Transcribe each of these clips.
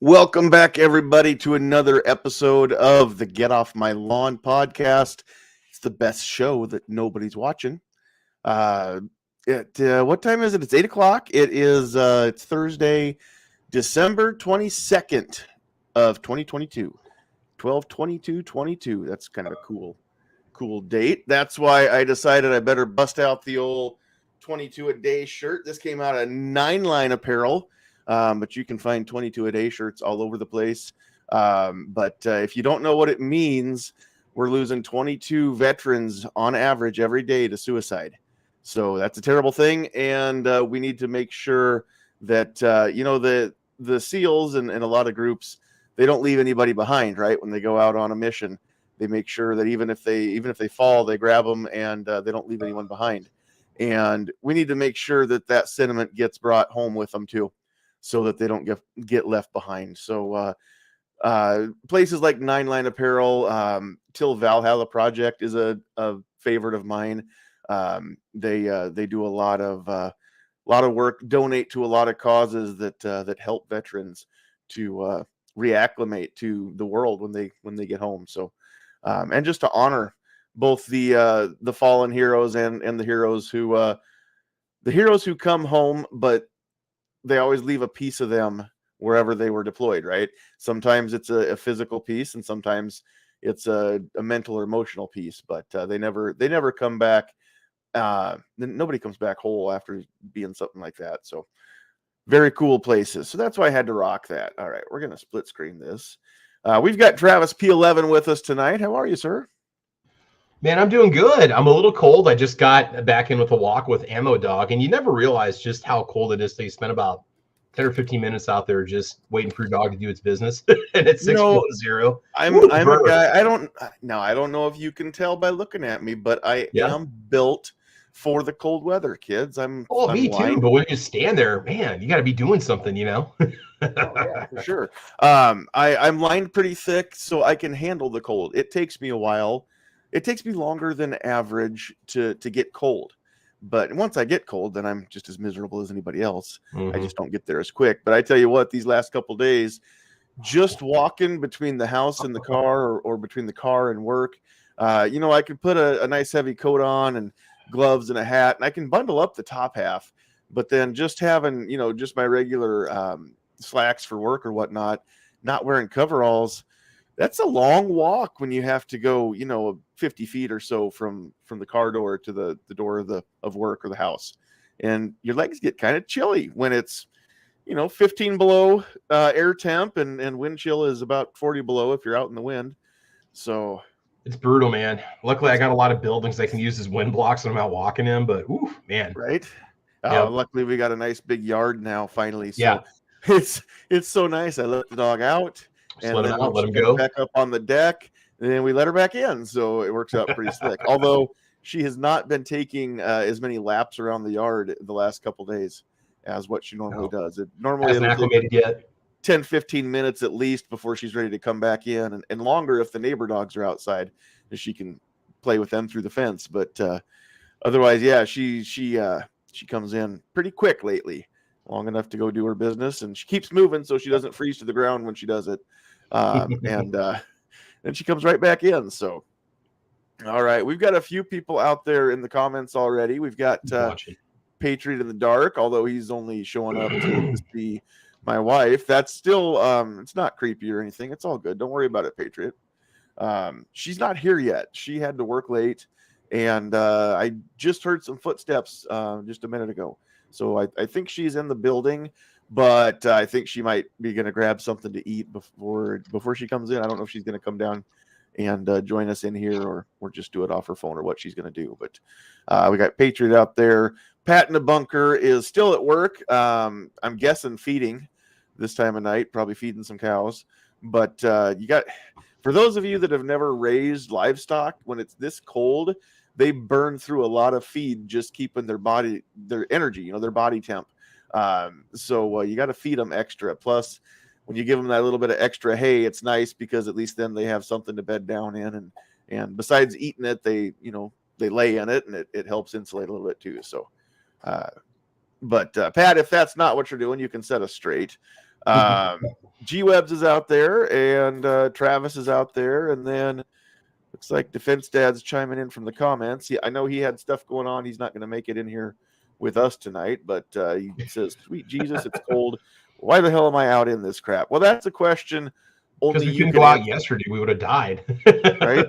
Welcome back, everybody, to another episode of the Get Off My Lawn podcast. It's the best show that nobody's watching. What time is it? It's 8 o'clock. It's Thursday, December 22nd of 2022. 12/22/22. That's kind of a cool date. That's why I decided I better bust out the old 22 a day shirt. This came out of Nine Line Apparel. But you can find 22 a day shirts all over the place. But if you don't know what it means, we're losing 22 veterans on average every day to suicide. So that's a terrible thing. And we need to make sure that, the SEALs and a lot of groups, they don't leave anybody behind, right? When they go out on a mission, they make sure that even if they fall, they grab them and they don't leave anyone behind. And we need to make sure that sentiment gets brought home with them too, so that they don't get left behind. So places like Nine Line Apparel, Till Valhalla Project is a favorite of mine. They do a lot of work, donate to a lot of causes that help veterans to reacclimate to the world when they get home. So and just to honor both the fallen heroes and the heroes who come home, but they always leave a piece of them wherever they were deployed, right? Sometimes it's a physical piece, and sometimes it's a mental or emotional piece, but they never come back. Nobody comes back whole after being something like that. So very cool places. So that's why I had to rock that. All right, we're going to split screen this. We've got Travis P11 with us tonight. How are you, sir? Man, I'm doing good. I'm a little cold. I just got back in with a walk with Ammo Dog, and you never realize just how cold it is till you spend about 10 or 15 minutes out there just waiting for your dog to do its business. And it's 6 below zero. I'm a guy. I don't know if you can tell by looking at me, but I am built for the cold weather, kids. I'm me too. But when you stand there, man, you got to be doing something, Oh, yeah, for sure. I'm lined pretty thick, so I can handle the cold. It takes me a while. It takes me longer than average to get cold. But once I get cold, then I'm just as miserable as anybody else. I just don't get there as quick. But I tell you what, these last couple days, just walking between the house and the car, or between the car and work, I could put a nice heavy coat on and gloves and a hat, and I can bundle up the top half. But then just having, just my regular slacks for work or whatnot, not wearing coveralls, that's a long walk when you have to go, 50 feet or so from the car door to the door of work or the house. And your legs get kind of chilly when it's, 15 below air temp, and wind chill is about 40 below if you're out in the wind. So it's brutal, man. Luckily, I got a lot of buildings I can use as wind blocks when I'm out walking in, but ooh, man. Right. Luckily we got a nice big yard now finally. So it's so nice. I let the dog out. And let him go back up on the deck, and then we let her back in. So it works out pretty slick. Although she has not been taking as many laps around the yard the last couple days as what she normally does. It normally hasn't acclimated yet. 10-15 minutes at least before she's ready to come back in, and longer if the neighbor dogs are outside, and she can play with them through the fence. But otherwise, yeah, she comes in pretty quick lately, long enough to go do her business, and she keeps moving so she doesn't freeze to the ground when she does it. And then she comes right back in. So, all right, we've got a few people out there in the comments already. We've got Patriot in the Dark, although he's only showing up to see my wife. That's still it's not creepy or anything. It's all good. Don't worry about it, Patriot. She's not here yet. She had to work late, and I just heard some footsteps just a minute ago. So I think she's in the building, but I think she might be going to grab something to eat before she comes in. I don't know if she's going to come down and join us in here, or just do it off her phone, or what she's going to do. But we got Patriot out there. Pat in the bunker is still at work. I'm guessing feeding this time of night, probably feeding some cows. But you got, for those of you that have never raised livestock, when it's this cold, they burn through a lot of feed just keeping their energy, their body temp. So you got to feed them extra. Plus, when you give them that little bit of extra hay, it's nice because at least then they have something to bed down in. And besides eating it, they lay in it, and it helps insulate a little bit too. So, but Pat, if that's not what you're doing, you can set us straight. G Webs is out there, and Travis is out there, and then looks like Defense Dad's chiming in from the comments. I know he had stuff going on. He's not going to make it in here with us tonight, but he says, "Sweet Jesus, it's cold. Why the hell am I out in this crap?" Well, that's a question Because only we you couldn't can go out answer, yesterday, we would have died. right?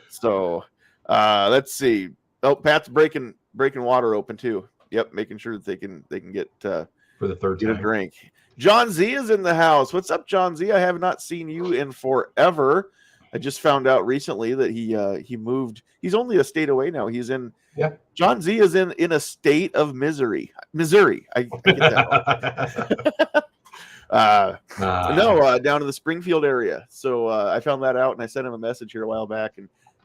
So let's see. Oh, Pat's breaking water open too. Yep, making sure that they can get For the third get a time. drink. John Z is in the house. What's up, John Z? I have not seen you in forever. I just found out recently that he moved. He's only a state away now. He's in. Yeah. John Z is in a state of Missouri. I get that wrong. No, down to the Springfield area. So I found that out, and I sent him a message here a while back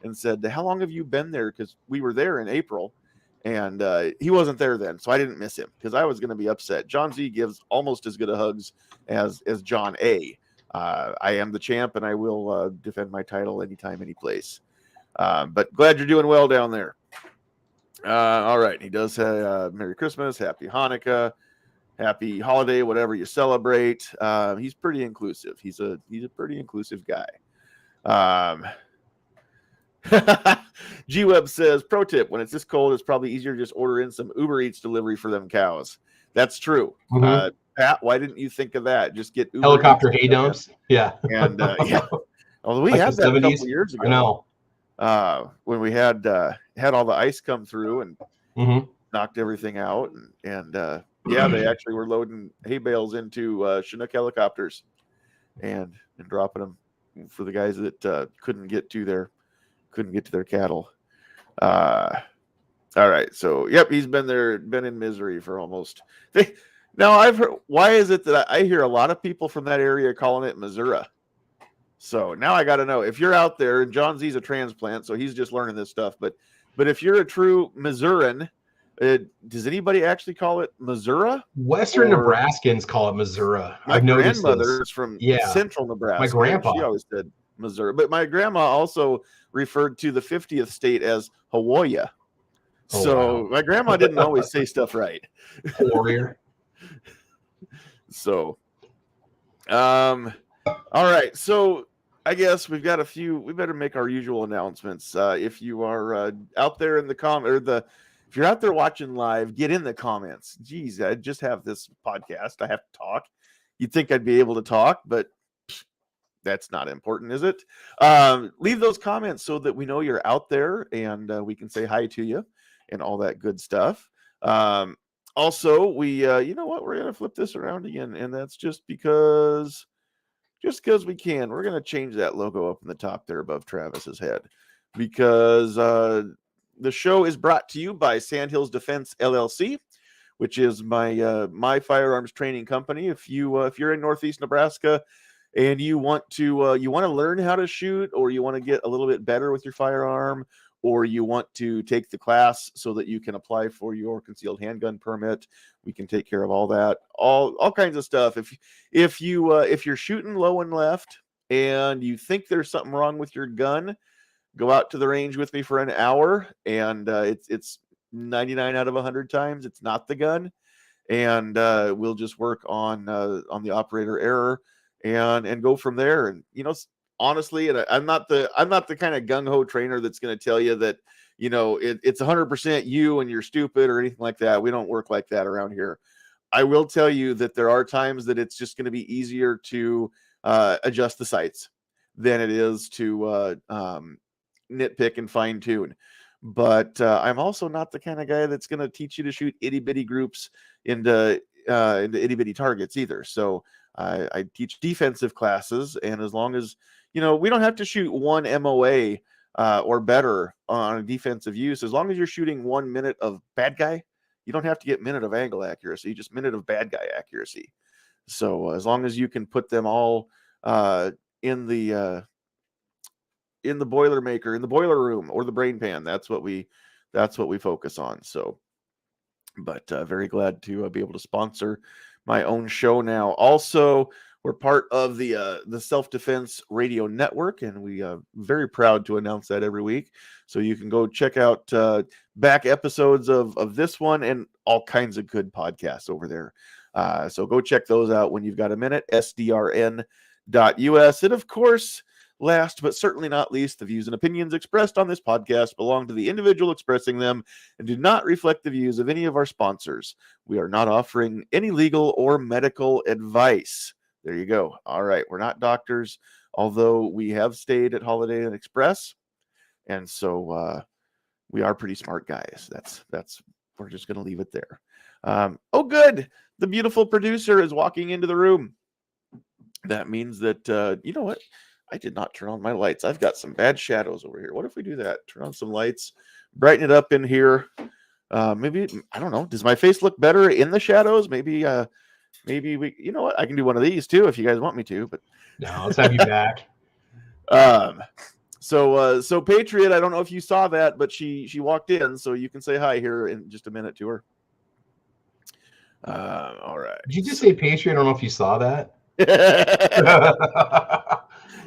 and said, "How long have you been there?" Because we were there in April, and he wasn't there then, so I didn't miss him because I was going to be upset. John Z gives almost as good a hugs as John A. I am the champ, and I will defend my title anytime, any place. But glad you're doing well down there. All right. He does say Merry Christmas, Happy Hanukkah, Happy Holiday, whatever you celebrate. He's pretty inclusive. He's a pretty inclusive guy. G Web says, pro tip, when it's this cold, it's probably easier to just order in some Uber Eats delivery for them cows. That's true. Mm-hmm. Pat, why didn't you think of that? Just get Uber helicopter Eats hay dumps. Yeah. And yeah. Although we Like had the that 70s? a couple years ago. I know. When we had all the ice come through and Mm-hmm. knocked everything out, and yeah, they actually were loading hay bales into Chinook helicopters and dropping them for the guys that couldn't get to their cattle. All right, so yep, he's been in misery for almost. Now I've heard. Why is it that I hear a lot of people from that area calling it Missouri? So now I got to know if you're out there, and John Z's a transplant, so he's just learning this stuff. But if you're a true Missourian, does anybody actually call it Missouri? Western Nebraskans call it Missouri. My I've noticed grandmother this. is from Yeah. central Nebraska. My grandpa. She always said Missouri. But my grandma also referred to the 50th state as Hawaii. Oh, So wow. my grandma didn't always say stuff right. Warrior. So, all right. So I guess we've got we better make our usual announcements. If you are out there in the if you're out there watching live, get in the comments. Geez, I just have this podcast. I have to talk. You'd think I'd be able to talk, but that's not important, is it? Leave those comments so that we know you're out there and we can say hi to you and all that good stuff. Also, we, you know what? We're going to flip this around again. And that's just because we can. We're going to change that logo up in the top there above Travis's head because the show is brought to you by Sandhills Defense LLC, which is my firearms training company. If you're in Northeast Nebraska and you want to learn how to shoot, or you want to get a little bit better with your firearm, or you want to take the class so that you can apply for your concealed handgun permit, we can take care of all that, all kinds of stuff. If you're shooting low and left and you think there's something wrong with your gun, go out to the range with me for an hour, and it's 99 out of 100 times it's not the gun, and we'll just work on the operator error and go from there. And honestly, and I'm not the kind of gung-ho trainer that's going to tell you that it's 100% you and you're stupid or anything like that. We don't work like that around here. I will tell you that there are times that it's just going to be easier to adjust the sights than it is to nitpick and fine tune. But I'm also not the kind of guy that's going to teach you to shoot itty bitty groups into itty bitty targets either. So I teach defensive classes, and as long as we don't have to shoot one MOA or better on a defensive use, as long as you're shooting 1 minute of bad guy, you don't have to get minute of angle accuracy, just minute of bad guy accuracy. So as long as you can put them all in the Boilermaker, in the boiler room, or the brain pan, that's what we focus on. So, but very glad to be able to sponsor my own show now. Also, we're part of the Self-Defense Radio Network, and we are very proud to announce that every week. So you can go check out back episodes of this one and all kinds of good podcasts over there. So go check those out when you've got a minute, sdrn.us. And of course, last but certainly not least, the views and opinions expressed on this podcast belong to the individual expressing them and do not reflect the views of any of our sponsors. We are not offering any legal or medical advice. There you go. All right. We're not doctors, although we have stayed at Holiday Inn Express. And so we are pretty smart guys. We're just going to leave it there. Oh, good. The beautiful producer is walking into the room. That means that, you know what? I did not turn on my lights. I've got some bad shadows over here. What if we do that? Turn on some lights, brighten it up in here. Maybe, I don't know. Does my face look better in the shadows? Maybe we, you know what? I can do one of these too if you guys want me to, but no, let's have you back. So Patriot, I don't know if you saw that, but she walked in, so you can say hi here in just a minute to her. All right. Did you just say Patriot? I don't know if you saw that.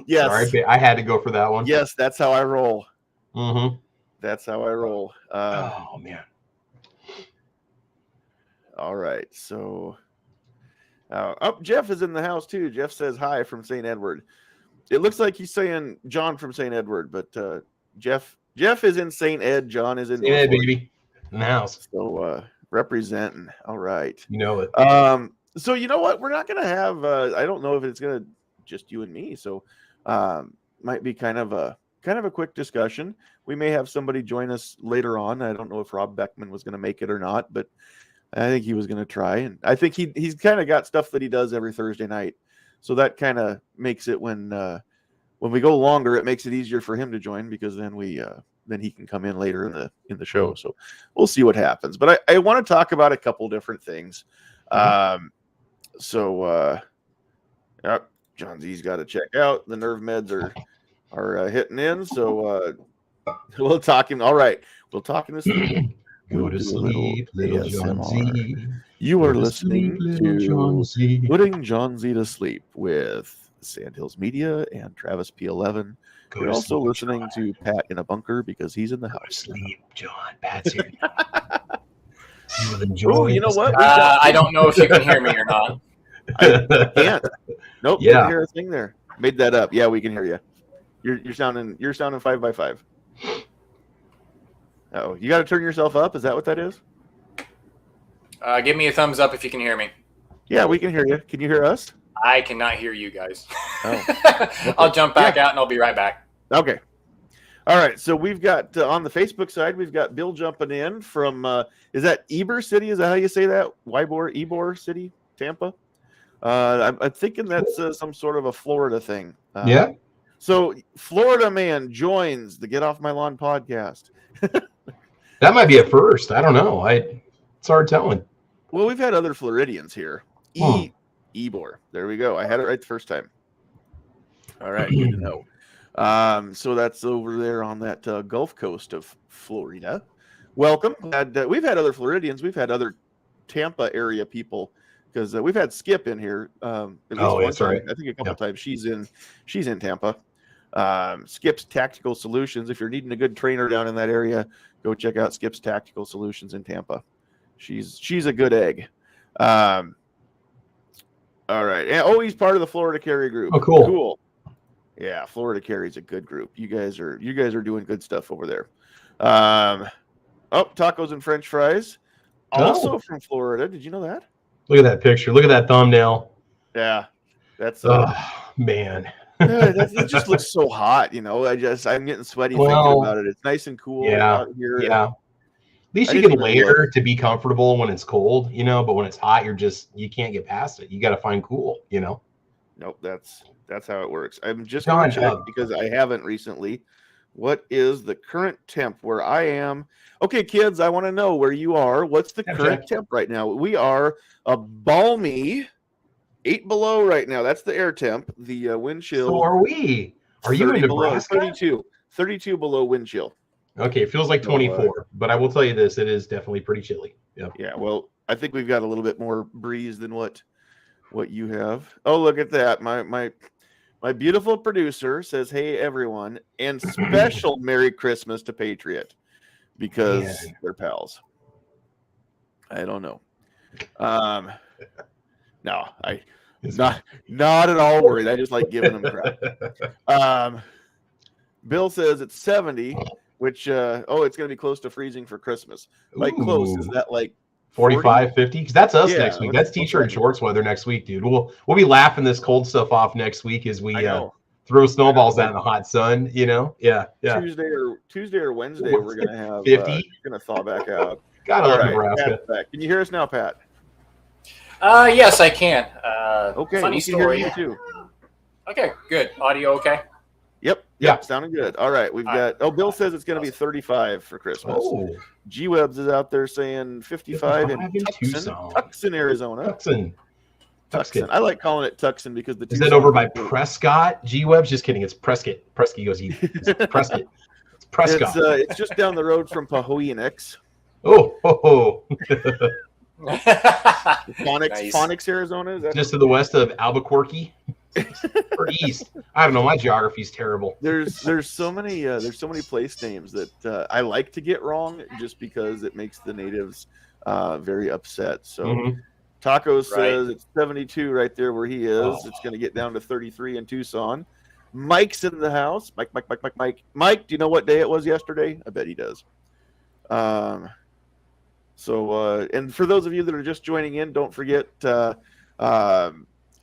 Yes. Sorry, I had to go for that one. Yes, that's how I roll. Mm-hmm. That's how I roll. Oh man. All right. So Jeff is in the house too. Jeff says hi from St. Edward. It looks like he's saying John from St. Edward, but Jeff is in St. Ed. John is in St. Ed, baby, in the house. So representing. All right. You know it. So you know what? We're not gonna have. I don't know if it's gonna just you and me. So might be kind of a quick discussion. We may have somebody join us later on. I don't know if Rob Beckman was going to make it or not, but I think he was going to try. And I think he's kind of got stuff that he does every Thursday night. So that kind of makes it when we go longer, it makes it easier for him to join because then then he can come in later in the show. So we'll see what happens. But I want to talk about a couple different things. Yep, John Z's got to check out. The nerve meds are hitting in. So we'll talk him. All right, we'll talk in this. Go to sleep, little John Z. You are listening to Putting John Z to Sleep with Sandhills Media and Travis P11. You're also listening to Pat in a bunker because he's in the house. Sleep, John. Pat's here. You will enjoy. Oh, you know what? I don't know if you can hear me or not. I can't. Nope. Yeah. Didn't hear a thing there. Made that up. Yeah, we can hear you. You're sounding 5x5. Oh, you got to turn yourself up. Is that what that is? Give me a thumbs up if you can hear me. Yeah, we can hear you. Can you hear us? I cannot hear you guys. Oh. I'll jump back out and I'll be right back. Okay. All right. So we've got on the Facebook side, we've got Bill jumping in from, is that Ybor City? Is that how you say that? Ybor City, Tampa? I'm thinking that's some sort of a Florida thing. Yeah. So Florida man joins the Get Off My Lawn podcast. That might be a first. I don't know. It's hard telling. Well, we've had other Floridians here. Ybor. There we go. I had it right the first time. All right. Good to know. So that's over there on that Gulf Coast of Florida. Welcome. We've had other Floridians. We've had other Tampa area people because we've had Skip in here. That's right. I think a couple times. She's in Tampa. Skip's Tactical Solutions. If you're needing a good trainer down in that area, go check out Skip's Tactical Solutions in Tampa. She's a good egg. All right. And, he's part of the Florida Carry group. Oh, cool. Cool. Yeah, Florida Carry's a good group. You guys are doing good stuff over there. Tacos and French fries. Also from Florida. Did you know that? Look at that picture. Look at that thumbnail. Yeah. That's man. It just looks so hot, you know. I'm getting sweaty thinking about it. It's nice and cool out here. Yeah. At least you can layer to be comfortable when it's cold, you know, but when it's hot, you can't get past it. You got to find cool, you know. Nope, that's how it works. I'm just going to check because I haven't recently. What is the current temp where I am? Okay, kids, I want to know where you are. What's the current temp right now? We are a balmy 8 below right now. That's the air temp. The wind chill. So are we? Are you in Nebraska? 32 below wind chill. Okay, it feels like 24, but I will tell you this: it is definitely pretty chilly. Yep. Yeah. Well, I think we've got a little bit more breeze than what you have. Oh, look at that! My beautiful producer says, "Hey, everyone, and special Merry Christmas to Patriot because they're pals." I don't know. No, not at all worried. I just like giving them crap. Bill says it's 70, which it's going to be close to freezing for Christmas. Like close, is that like 45, 50? Because that's us next week. That's t-shirt and okay. shorts weather next week, dude. We'll be laughing this cold stuff off next week as we throw snowballs out in the hot sun. Yeah. Tuesday or Wednesday we're going to have 50. Going to thaw back out. God, I love Nebraska. Can you hear us now, Pat? Yes, I can. Okay, funny we can story. hear you too. Okay, good. Audio okay? Yep. Sounding good. All right, we've got. Bill says it's going to be 35 for Christmas. Oh, G-Webs is out there saying 55 in Tucson, Arizona. Tucson. I like calling it Tucson because the. Is that over by Prescott? G-Webs? Just kidding. It's Prescott. Prescott goes. It's Prescott. It's Prescott. It's just down the road from Pahoenix. Oh. Phoenix, Arizona. Is that just to the west of Albuquerque. Or east. I don't know. My geography's terrible. There's so many place names that I like to get wrong just because it makes the natives very upset. So Taco says it's 72 right there where he is. It's going to get down to 33 in Tucson. Mike's in the house. Mike, do you know what day it was yesterday? I bet he does. So and for those of you that are just joining in, don't forget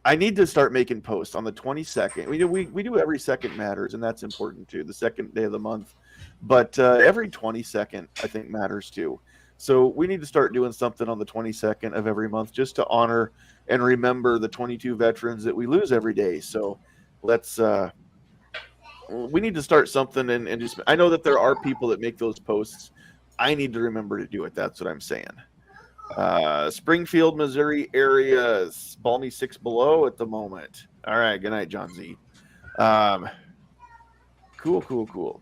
I need to start making posts on the 22nd. We do every second matters, and that's important too, the second day of the month. But every 22nd, I think, matters too. So we need to start doing something on the 22nd of every month just to honor and remember the 22 veterans that we lose every day. So let's we need to start something and just. I know that there are people that make those posts. I need to remember to do it. That's what I'm saying. Springfield, Missouri area is balmy 6 below at the moment. All right. Good night, John Z. Cool.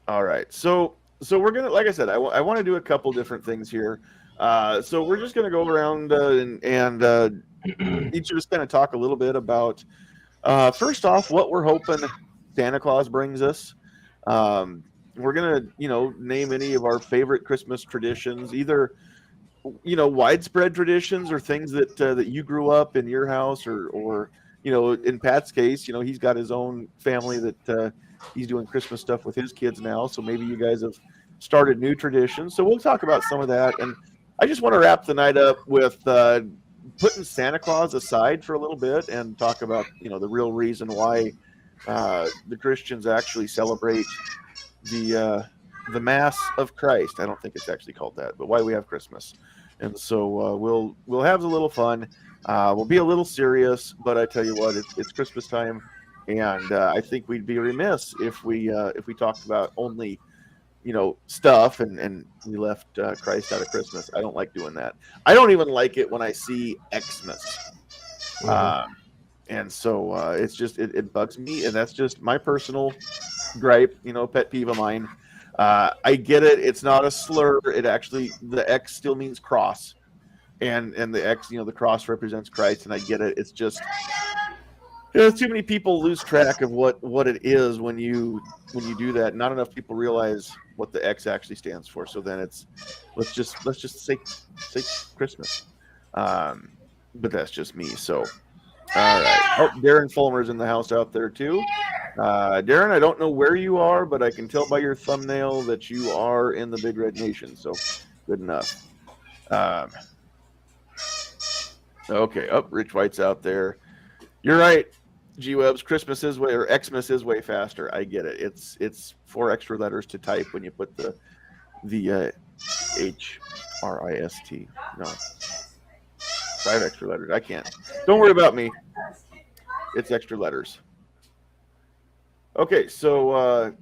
All right. So we're going to, like I said, I want to do a couple different things here. So we're just going to go around and each of us kind of talk a little bit about, first off, what we're hoping Santa Claus brings us. We're going to, name any of our favorite Christmas traditions, either widespread traditions or things that you grew up in your house or in Pat's case, he's got his own family that he's doing Christmas stuff with his kids now. So maybe you guys have started new traditions. So we'll talk about some of that. And I just want to wrap the night up with putting Santa Claus aside for a little bit and talk about, the real reason why the Christians actually celebrate the Mass of Christ. I don't think it's actually called that, but why we have Christmas. And so we'll have a little fun. We'll be a little serious, but I tell you what, it's Christmas time, and I think we'd be remiss if we talked about only stuff and we left Christ out of Christmas. I don't like doing that. I don't even like it when I see Xmas. And so it's just it bugs me, and that's just my personal gripe, pet peeve of mine. I get it. It's not a slur. It actually, the X still means cross, and the X, the cross represents Christ, and I get it. It's just, too many people lose track of what it is when you do that. Not enough people realize what the X actually stands for. So then let's just say Christmas. But that's just me. So. All right. Oh, Darren Fulmer's in the house out there too. Darren, I don't know where you are, but I can tell by your thumbnail that you are in the Big Red Nation. So good enough. Okay. Rich White's out there. You're right. G-Webs, Christmas is way, or Xmas is way faster. I get it. It's 4 extra letters to type when you put the HRIST. No. 5 extra letters. I can't. Don't worry about me. It's extra letters. Okay, so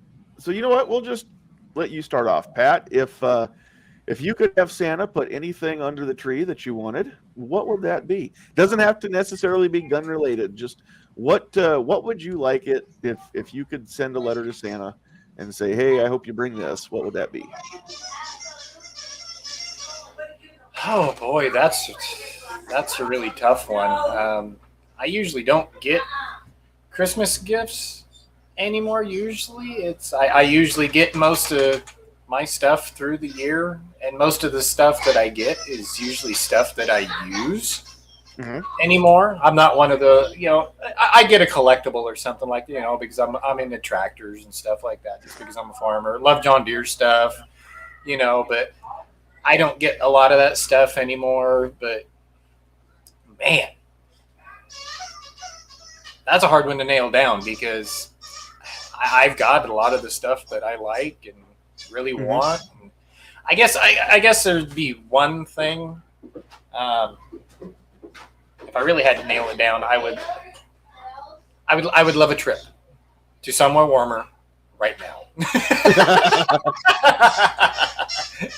you know what? We'll just let you start off, Pat. If you could have Santa put anything under the tree that you wanted, what would that be? Doesn't have to necessarily be gun related. Just what would you like it if you could send a letter to Santa and say, "Hey, I hope you bring this." What would that be? Oh boy, that's a really tough one. I usually don't get Christmas gifts anymore. Usually I usually get most of my stuff through the year, and most of the stuff that I get is usually stuff that I use. anymore. I'm not one of the, I get a collectible or something like, because I'm into tractors and stuff like that, just because I'm a farmer. Love John Deere stuff, but I don't get a lot of that stuff anymore. But man, that's a hard one to nail down, because I've got a lot of the stuff that I like and really want. And I guess there'd be one thing. If I really had to nail it down, I would love a trip to somewhere warmer right now.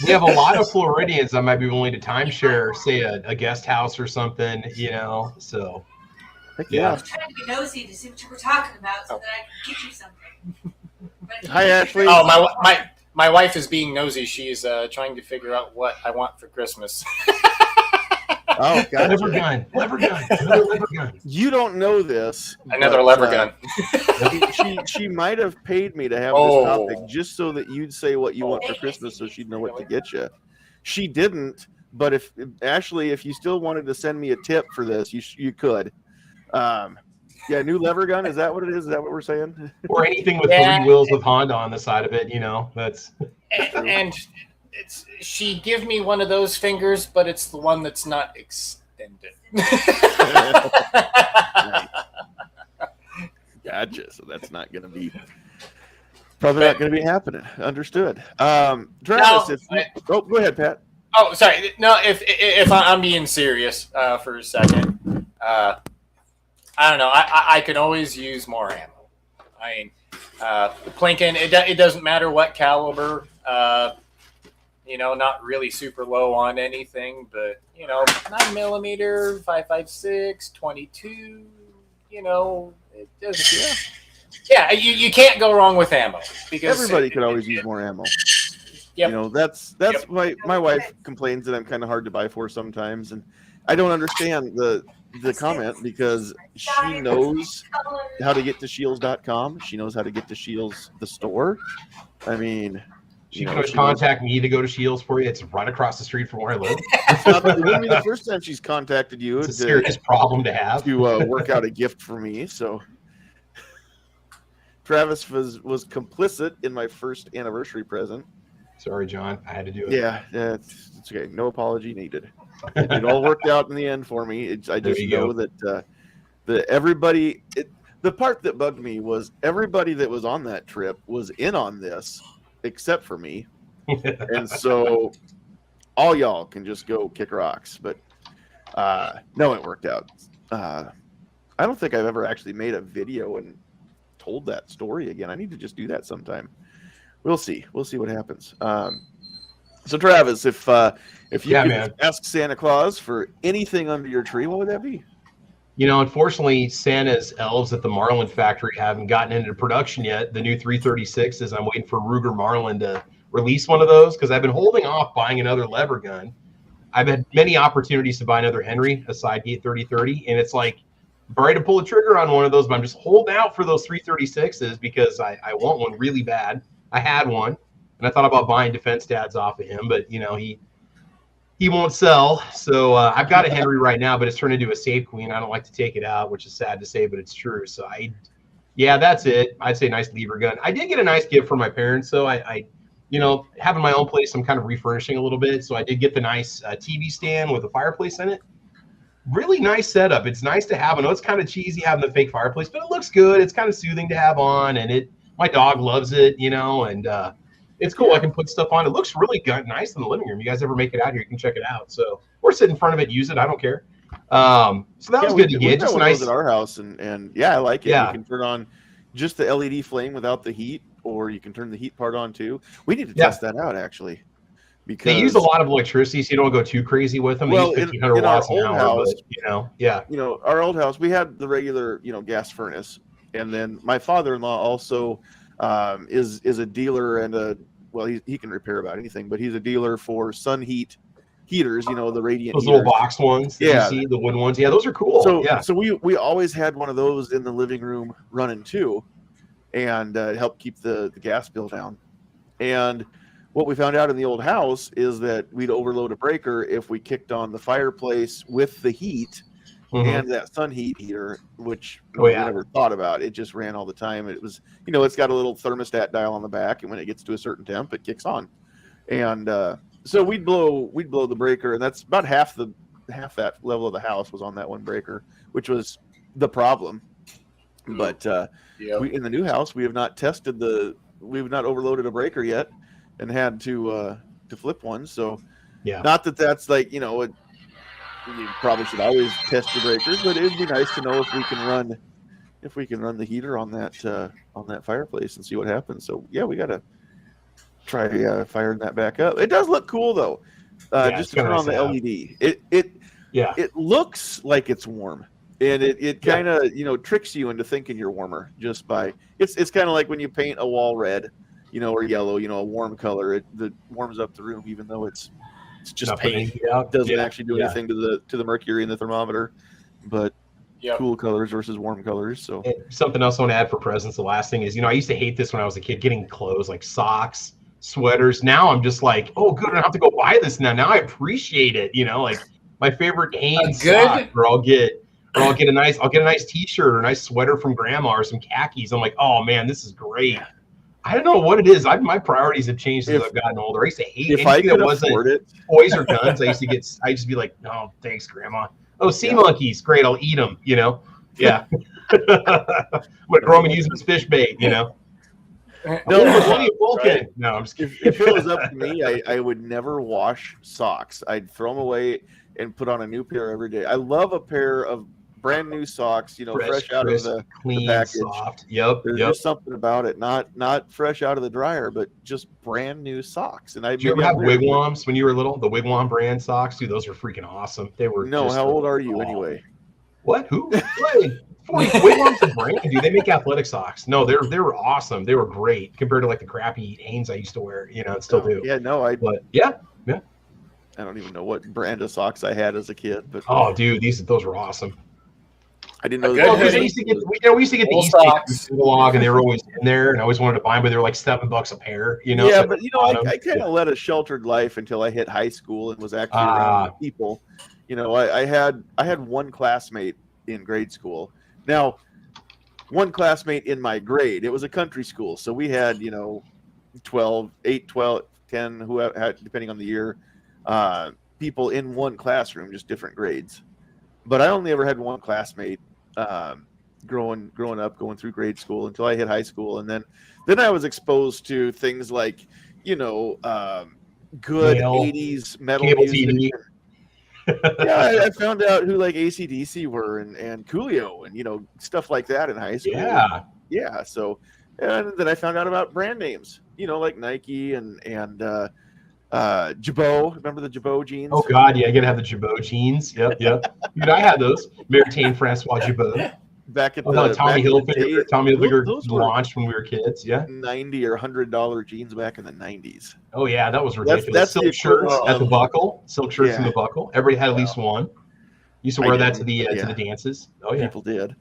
We have a lot of Floridians that might be willing to timeshare, say a guest house or something, so. Yeah. I was trying to be nosy to see what you were talking about so that I could get you something. Hi, Ashley. Oh, my wife is being nosy. She's trying to figure out what I want for Christmas. Oh, God. Lever gun. Another lever gun. You don't know this. Another but, lever gun. she might have paid me to have this topic just so that you'd say what you want for Christmas, so she'd know what to get you. She didn't, but if you still wanted to send me a tip for this, you could. New lever gun. Is that what it is? Is that what we're saying? Or anything with 3 wheels with Honda on the side of it, that's. And she give me one of those fingers, but it's the one that's not extended. Gotcha. So that's not going to be not going to be happening. Understood. Travis, go ahead, Pat. Oh, sorry. No, if I'm being serious for a second, I don't know. I could always use more ammo. I mean, the Plinken, it doesn't matter what caliber. Not really super low on anything, but 9mm, 5.56, 22. It doesn't. Yeah, you can't go wrong with ammo, because everybody could always use more ammo. Yep. That's my wife complains that I'm kind of hard to buy for sometimes, and I don't understand the comment, because she knows how to get to Shields.com. She knows how to get to Shields, the store. I mean, she could always contact me to go to Shields for you. It's right across the street from where I live. It wouldn't be the first time she's contacted you. It's a serious problem to have. To work out a gift for me. So Travis was complicit in my first anniversary present. Sorry, John. I had to do it. Yeah, it's okay. No apology needed. It all worked out in the end for me. I just know that everybody. The part that bugged me was everybody that was on that trip was in on this, except for me, and so all y'all can just go kick rocks. But no, it worked out. I don't think I've ever actually made a video and told that story again. I need to just do that sometime. We'll see. We'll see what happens. So Travis, if you could ask Santa Claus for anything under your tree, what would that be? Unfortunately, Santa's elves at the Marlin factory haven't gotten into production yet. The new 336s, I'm waiting for Ruger Marlin to release one of those, because I've been holding off buying another lever gun. I've had many opportunities to buy another Henry, a Sidegate 3030, and it's like, I'm ready to pull the trigger on one of those, but I'm just holding out for those 336s because I want one really bad. I had one, and I thought about buying defense dads off of him, but he won't sell. So I've got a Henry right now, but it's turned into a Safe Queen. I don't like to take it out, which is sad to say, but it's true. So that's it. I'd say nice lever gun. I did get a nice gift from my parents, so I having my own place, I'm kind of refurnishing a little bit. So I did get the nice TV stand with a fireplace in it. Really nice setup. It's nice to have. I know it's kind of cheesy having the fake fireplace, but it looks good. It's kind of soothing to have on, and my dog loves it, and it's cool. I can put stuff on. It looks really nice in the living room. You guys ever make it out here, you can check it out. So, or sit in front of it, use it. I don't care. So that was good to get. Just nice at our house, and I like it. Yeah. You can turn on just the LED flame without the heat, or you can turn the heat part on too. We need to test that out actually, because they use a lot of electricity, so you don't go too crazy with them. Well, they use 1,500 watts an hour. House, but, our old house, we had the regular, gas furnace, and then my father-in-law also is a dealer and he can repair about anything, but he's a dealer for Sun Heat heaters, the radiant those heaters. little box ones. Yeah, you see, the wooden ones. Yeah, those are cool. So we always had one of those in the living room running too, and it helped keep the gas bill down. And what we found out in the old house is that we'd overload a breaker if we kicked on the fireplace with the heat, Mhm. and that sun heat heater, which Oh, we yeah. never thought about. It just ran all the time. It was, it's got a little thermostat dial on the back, and when it gets to a certain temp, it kicks on. And so we'd blow the breaker, and that's about half that level of the house was on that one breaker, which was the problem. But Yep. in the new house, we have not we've not overloaded a breaker yet, and had to flip one. So Yeah. not that that's like, you probably should always test your breakers, but it'd be nice to know if we can run the heater on that fireplace and see what happens. So yeah, we gotta try firing that back up. It does look cool though. Yeah, Just it's to turn kinda on the nice to have. LED. Yeah. It looks like it's warm, and it kind of tricks you into thinking you're warmer just by it's kind of like when you paint a wall red, or yellow, a warm color. That warms up the room, even though it's just Not paint. putting it out. Doesn't Yeah. actually do Yeah. anything to the mercury in the thermometer, but Yep. cool colors versus warm colors. So And something else I want to add for presents. The last thing is, I used to hate this when I was a kid, getting clothes like socks, sweaters. Now I'm just like, oh, good, I don't have to go buy this now. Now I appreciate it. Like my favorite Hanes Good. sock, or I'll get a nice T-shirt or a nice sweater from grandma or some khakis. I'm like, oh man, this is great. I don't know what it is. My priorities have changed as I've gotten older. I used to hate if I anything could that wasn't afford it, toys or guns. I used to just be like, no, thanks, grandma. Oh, sea monkeys, great. I'll eat them. Yeah. I'm gonna grow them and use them as fish bait. No, Vulcan. No, I'm just kidding. if it was up to me, I would never wash socks. I'd throw them away and put on a new pair every day. I love a pair of brand new socks, fresh out of the clean, package. soft. Yep. There's just something about it, not fresh out of the dryer, but just brand new socks. And Did you ever have wigwams when you were little? The Wigwam brand socks, dude, those were freaking awesome. They were. No, how old are you anyway? What? Who? Wigwam's a brand, dude. They make athletic socks. No, they were awesome. They were great compared to like the crappy Hanes I used to wear. And still do. Yeah, no, But yeah. I don't even know what brand of socks I had as a kid, but Oh, dude, those were awesome. I didn't know. Good Well, hoodie. we used to get the Wool East socks. log, and they were always in there, and I always wanted to buy them, but they were like $7 a pair. Yeah, so but I kind of led a sheltered life until I hit high school and was actually around people. I had one classmate in grade school. Now, one classmate in my grade. It was a country school, so we had 12, 10, who had, depending on the year, people in one classroom, just different grades. But I only ever had one classmate growing up, going through grade school until I hit high school, and then I was exposed to things like good Male, 80s metal cable music. TV. Yeah, I found out who like AC/DC were and Coolio and stuff like that in high school. Yeah. So, and then I found out about brand names, like Nike and Jabot. Remember the Jabot jeans? Oh God, yeah, you gotta have the Jabot jeans. Yep. Dude, I had those. Meritain Francois Jabot. Back at Tommy Hilfiger. Tommy Hilfiger those were launched when we were kids. Yeah. $90 or $100 jeans back in the 90s. Oh yeah, that was ridiculous. That's the silk shirts equivalent at the of- buckle. Silk shirts in Yeah. the buckle. Everybody had at least one. Used to I wear that to didn't, the yeah. to the dances. Oh yeah. People did.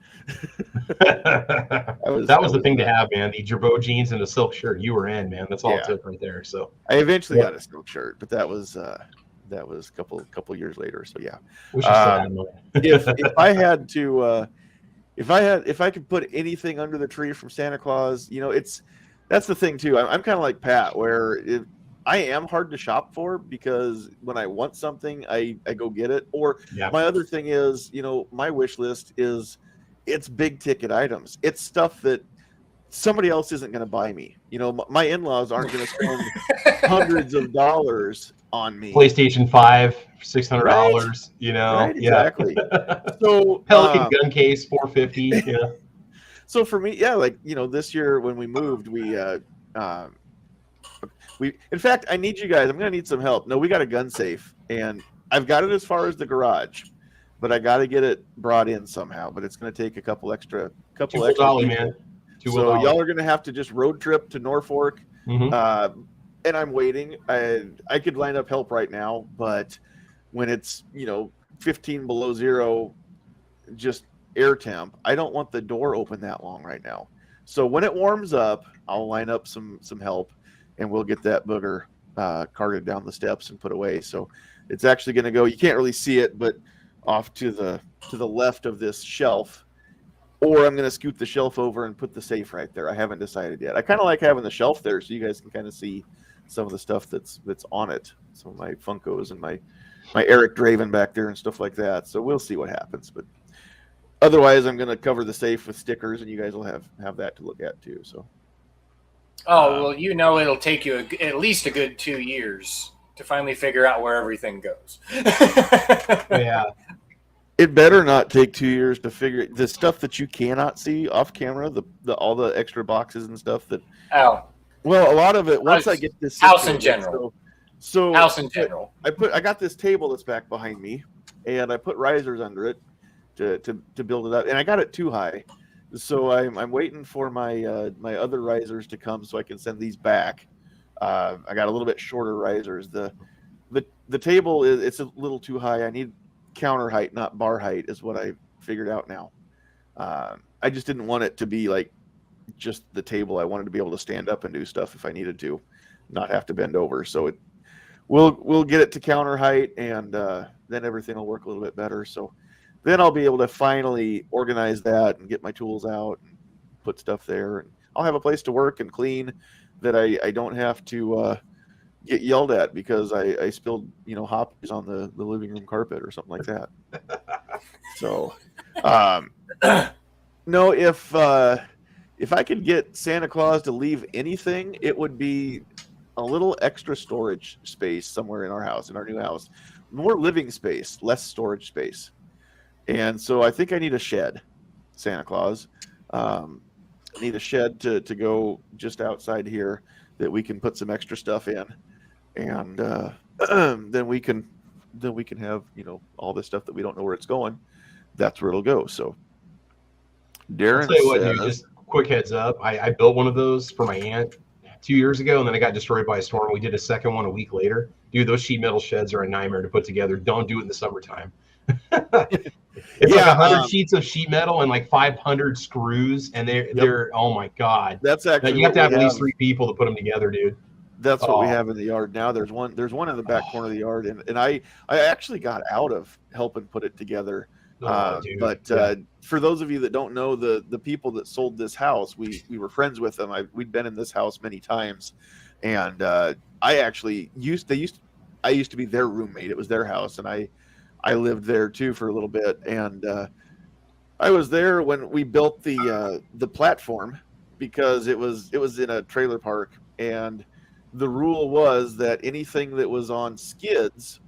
That was the thing to have, man. The Jabot jeans and a silk shirt. You were in, man. That's all Yeah. it took right there. So I eventually Yeah. got a silk shirt, but that was a couple years later. So yeah. we should say that. if I had to if I could put anything under the tree from Santa Claus, that's the thing too. I'm kind of like Pat, where I am hard to shop for because when I want something, I go get it. Or Yeah. my other thing is, my wish list it's big ticket items. It's stuff that somebody else isn't going to buy me. My in-laws aren't going to spend hundreds of dollars on me. PlayStation 5, $600. Right, Yeah. exactly. So Pelican gun case, $450. Yeah. So for me, yeah, like this year when we moved, we in fact, I need you guys. I'm gonna need some help. No, we got a gun safe, and I've got it as far as the garage, but I got to get it brought in somehow. But it's gonna take a couple extra $2 people. man. So y'all are gonna have to just road trip to Norfolk, Mhm. and I'm waiting. I could line up help right now, but when it's 15 below zero, just air temp, I don't want the door open that long right now. So when it warms up, I'll line up some help, and we'll get that booger carted down the steps and put away. So it's actually going to go. You can't really see it, but off to the left of this shelf, or I'm going to scoot the shelf over and put the safe right there. I haven't decided yet. I kind of like having the shelf there so you guys can kind of see some of the stuff that's on it. Some of my Funkos and my Eric Draven back there and stuff like that. So we'll see what happens. But otherwise, I'm going to cover the safe with stickers, and you guys will have that to look at too. So. Oh, well, it'll take you at least a good 2 years to finally figure out where everything goes. Yeah. It better not take 2 years to figure the stuff that you cannot see off camera, the all the extra boxes and stuff that. Oh. Well, a lot of it once I get this house in general. So house in general. I got this table that's back behind me, and I put risers under it to build it up, and I got it too high. So I'm waiting for my my other risers to come so I can send these back. I got a little bit shorter risers. The table it's a little too high. I need counter height, not bar height, is what I figured out now. I just didn't want it to be like just the table. I wanted to be able to stand up and do stuff if I needed to, not have to bend over. So we'll get it to counter height, and then everything will work a little bit better. So. Then I'll be able to finally organize that and get my tools out and put stuff there. And I'll have a place to work and clean that I don't have to get yelled at because I spilled, hoppies on the living room carpet or something like that. So, no, if I could get Santa Claus to leave anything, it would be a little extra storage space somewhere in our house, in our new house. More living space, less storage space. And so I think I need a shed, Santa Claus. I need a shed to go just outside here that we can put some extra stuff in, and then we can have all this stuff that we don't know where it's going. That's where it'll go. So, Darren, I'll tell you what, dude, just quick heads up. I built one of those for my aunt 2 years ago, and then it got destroyed by a storm. We did a second one a week later. Dude, those sheet metal sheds are a nightmare to put together. Don't do it in the summertime. It's like 100 sheets of sheet metal and like 500 screws, and they're oh my god. That's actually you have to have at least 3 people to put them together, dude. That's what we have in the yard now. There's one in the back corner of the yard, and I actually got out of helping put it together. For those of you that don't know, the people that sold this house, we were friends with them. We'd been in this house many times, and I actually used to be their roommate. It was their house, and I lived there too for a little bit, and I was there when we built the platform because it was in a trailer park, and the rule was that anything that was on skids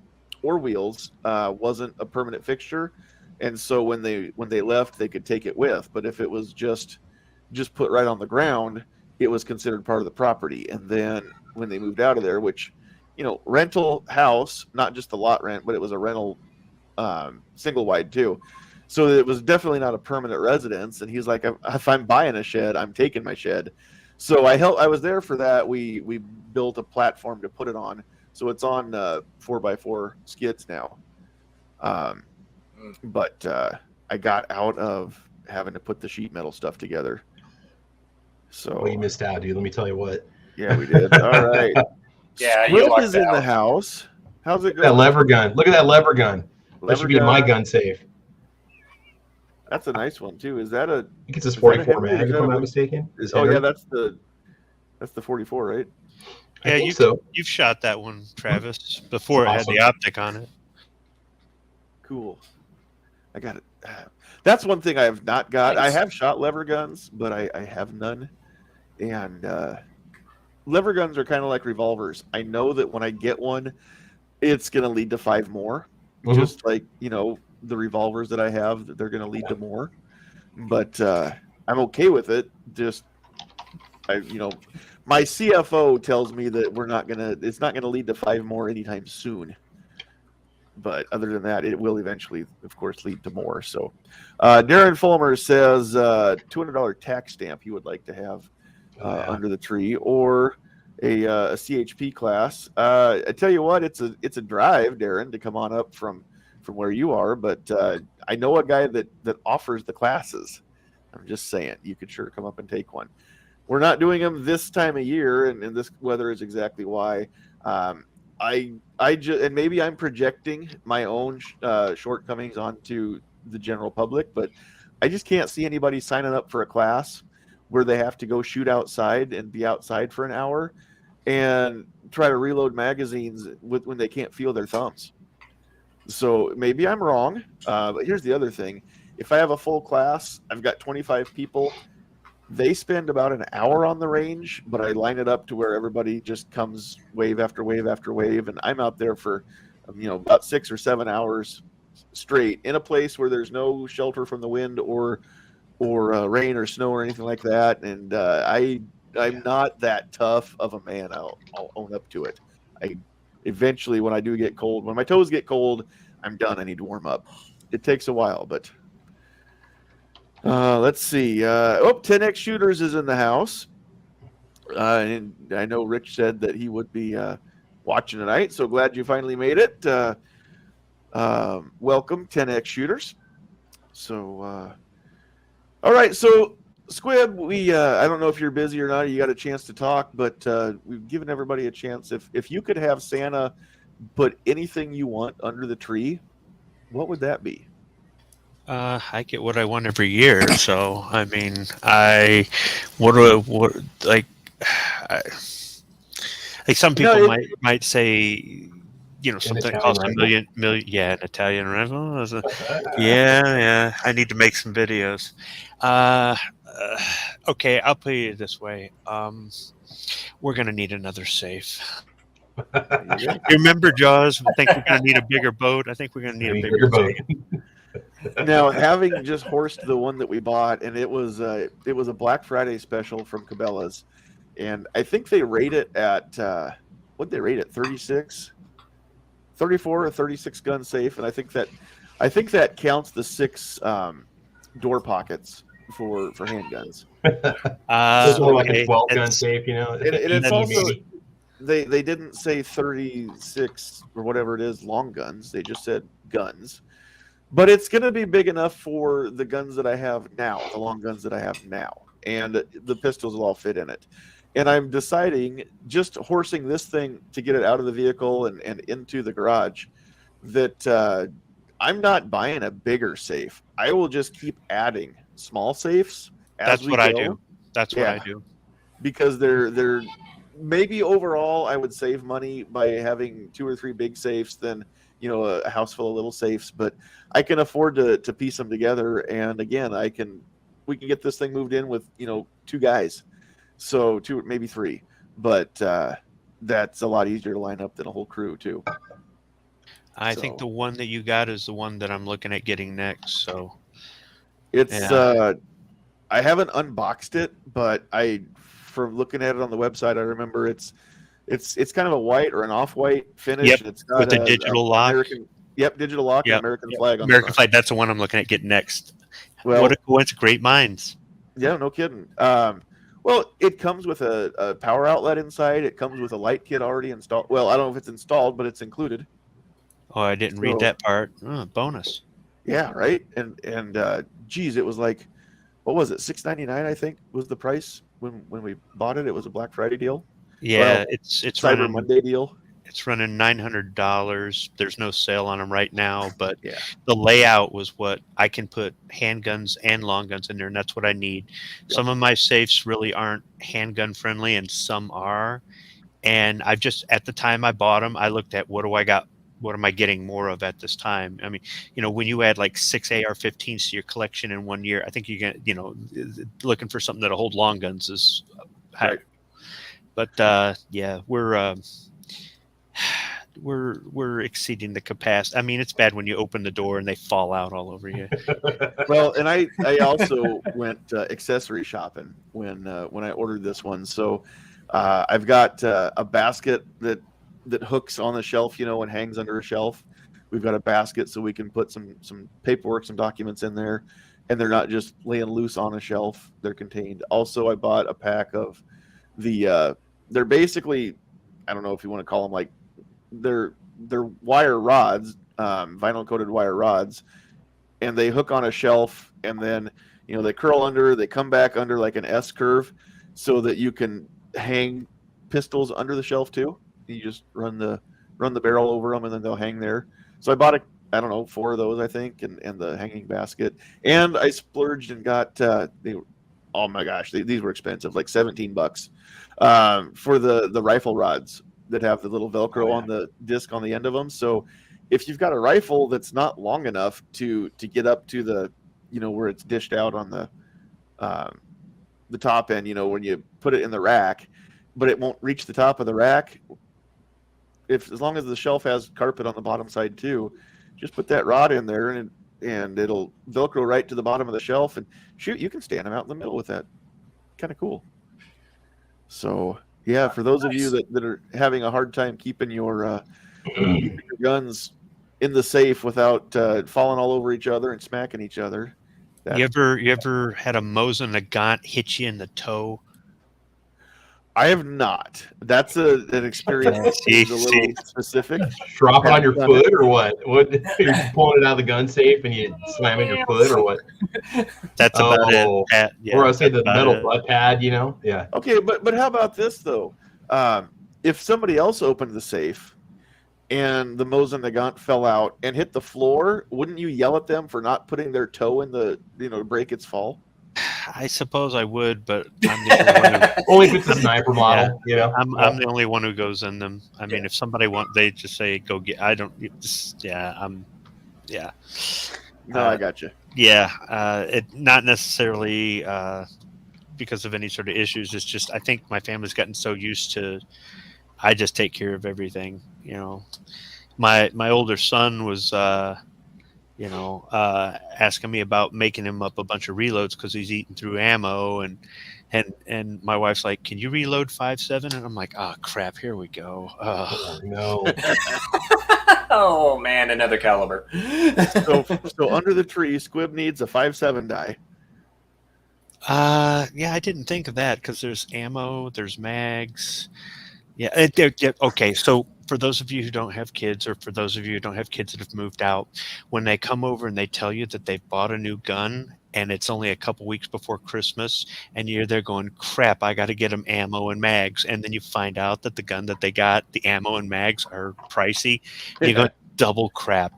or wheels wasn't a permanent fixture, and so when they left, they could take it with. But if it was just put right on the ground, it was considered part of the property. And then when they moved out of there, which rental house, not just the lot rent, but it was a rental. Single wide too, so it was definitely not a permanent residence. And he's like, if I'm buying a shed, I'm taking my shed. So I was there for that. We built a platform to put it on, so it's on 4x4 skids now. But I got out of having to put the sheet metal stuff together. So well, you missed out, dude. Let me tell you what. Yeah, we did. All right. Yeah, Swift is in the house. How's it going? That lever gun. Look at that lever gun. That should be my gun safe. That's a nice one too. Is that a? I think it's a 44 mag, if I'm not mistaken. Yeah, that's the 44, right? Yeah, you've shot that one, Travis, before it had the optic on it. Cool. I got it. That's one thing I have not got. Nice. I have shot lever guns, but I have none. And lever guns are kind of like revolvers. I know that when I get one, it's going to lead to 5 more. Mm-hmm. Just like, the revolvers that I have, they're going to lead to more. But I'm okay with it. Just, my CFO tells me that it's not going to lead to 5 more anytime soon. But other than that, it will eventually, of course, lead to more. So Darren Fulmer says $200 tax stamp he would like to have under the tree, or a CHP class. I tell you what, it's a drive, Darren, to come on up from where you are, but I know a guy that offers the classes. I'm just saying, you could sure come up and take one. We're not doing them this time of year, and this weather is exactly why. I just, and maybe I'm projecting my own shortcomings onto the general public, but I just can't see anybody signing up for a class where they have to go shoot outside and be outside for an hour and try to reload magazines when they can't feel their thumbs. So maybe I'm wrong, but here's the other thing. If I have a full class, I've got 25 people. They spend about an hour on the range, but I line it up to where everybody just comes wave after wave after wave, and I'm out there for, about 6 or 7 hours straight in a place where there's no shelter from the wind or rain or snow or anything like that. And I'm not that tough of a man. I'll own up to it. I eventually, when I do get cold, when my toes get cold, I'm done. I need to warm up. It takes a while, but. Let's see. 10X Shooters is in the house. And I know Rich said that he would be watching tonight, so glad you finally made it. Welcome, 10X Shooters. So, all right. So, Squib, I don't know if you're busy or not, or you got a chance to talk, but we've given everybody a chance. If you could have Santa put anything you want under the tree, what would that be? I get what I want every year, so I mean, like some people might say, something that costs $1 million. Yeah, an Italian rental. Yeah. I need to make some videos. Okay, I'll put it this way. We're gonna need another safe. You remember Jaws? I think we're gonna need a bigger boat. I think we're gonna need a bigger boat. Now, having just horsed the one that we bought, and it was a Black Friday special from Cabela's, and I think they rate it at what'd they rate it? 36, 34 or 36 gun safe, and I think that counts the 6 door pockets for handguns. It's more like a 12 gun safe, And it's also they didn't say 36 or whatever it is long guns. They just said guns. But it's going to be big enough for the guns that I have now, the long guns that I have now, and the pistols will all fit in it. And I'm deciding, just horsing this thing to get it out of the vehicle and into the garage, that I'm not buying a bigger safe. I will just keep adding small safes as we go. I do. That's what I do. Because they're maybe overall I would save money by having 2 or 3 big safes than a house full of little safes, but I can afford to piece them together. And again, we can get this thing moved in with 2 guys, so 2, maybe 3, but that's a lot easier to line up than a whole crew too. I think the one that you got is the one that I'm looking at getting next. So it's I haven't unboxed it, but from looking at it on the website, I remember it's kind of a white or an off-white finish. Yep, and it's got with a digital lock. Digital lock and American flag on American flag. That's the one I'm looking at getting next. Well, what a coincidence! Great minds. Yeah, no kidding. Well, it comes with a power outlet inside. It comes with a light kit already installed. Well, I don't know if it's installed, but it's included. Oh, I didn't read that part. Oh, bonus. Yeah, right. And geez, it was like, what was it? $6.99, I think, was the price when we bought it. It was a Black Friday deal. Yeah, well, it's Cyber running, Monday deal. It's running $900. There's no sale on them right now, but yeah, the layout was what I can put handguns and long guns in there, and that's what I need. Yep. Some of my safes really aren't handgun friendly, and some are. And I've just, at the time I bought them, I looked at what do I got? What am I getting more of at this time? I mean, when you add like 6 AR-15s to your collection in 1 year, I think you get, looking for something that'll hold long guns is high. Right. But yeah, we're exceeding the capacity. I mean, it's bad when you open the door and they fall out all over you. Well, and I also went accessory shopping when I ordered this one. So I've got a basket that hooks on the shelf, and hangs under a shelf. We've got a basket so we can put some paperwork, some documents in there, and they're not just laying loose on a shelf. They're contained. Also, I bought a pack of they're basically, I don't know if you want to call them, like they're wire rods, vinyl coated wire rods, and they hook on a shelf, and then they curl under, they come back under like an S curve, so that you can hang pistols under the shelf too. You just run the run the barrel over them, and then they'll hang there. So I bought I don't know, 4 of those, I think, and the hanging basket. And I splurged and got oh my gosh, these were expensive, like $17 for the rifle rods that have the little Velcro on the disc on the end of them. So if you've got a rifle that's not long enough to get up to the, where it's dished out on the top end, when you put it in the rack, but it won't reach the top of the rack, as long as the shelf has carpet on the bottom side too, just put that rod in there and it'll Velcro right to the bottom of the shelf, and shoot, you can stand them out in the middle with that. Kind of cool. So yeah, for those of you that are having a hard time keeping your guns in the safe without falling all over each other and smacking each other. You ever had a Mosin Nagant hit you in the toe? I have not. That's an experience that's a little specific. Drop it on your foot or what? What? You're pulling it out of the gun safe and you slam it in your foot or what? That's about it. Yeah, or I say the metal butt pad, Yeah. Okay, but how about this though? If somebody else opened the safe and the Mosin Nagant fell out and hit the floor, wouldn't you yell at them for not putting their toe in the to break its fall? I suppose I would, but I'm the only one only if it's a sniper model. I'm the only one who goes in them. I mean, if somebody they just say go get. I don't. Yeah. No, I got you. Yeah, it not necessarily because of any sort of issues. It's just I think my family's gotten so used to. I just take care of everything. My older son was. Asking me about making him up a bunch of reloads because he's eating through ammo, and my wife's like, "Can you reload 5.7?" And I'm like, "Oh crap, here we go." Oh no! Oh man, another caliber. So under the tree, Squib needs a 5.7 die. Yeah, I didn't think of that because there's ammo, there's mags. Yeah, okay. So for those of you who don't have kids, or for those of you who don't have kids that have moved out, when they come over and they tell you that they've bought a new gun and it's only a couple weeks before Christmas, and you're there going, crap, I got to get them ammo and mags. And then you find out that the gun that they got, the ammo and mags are pricey. You go, double crap,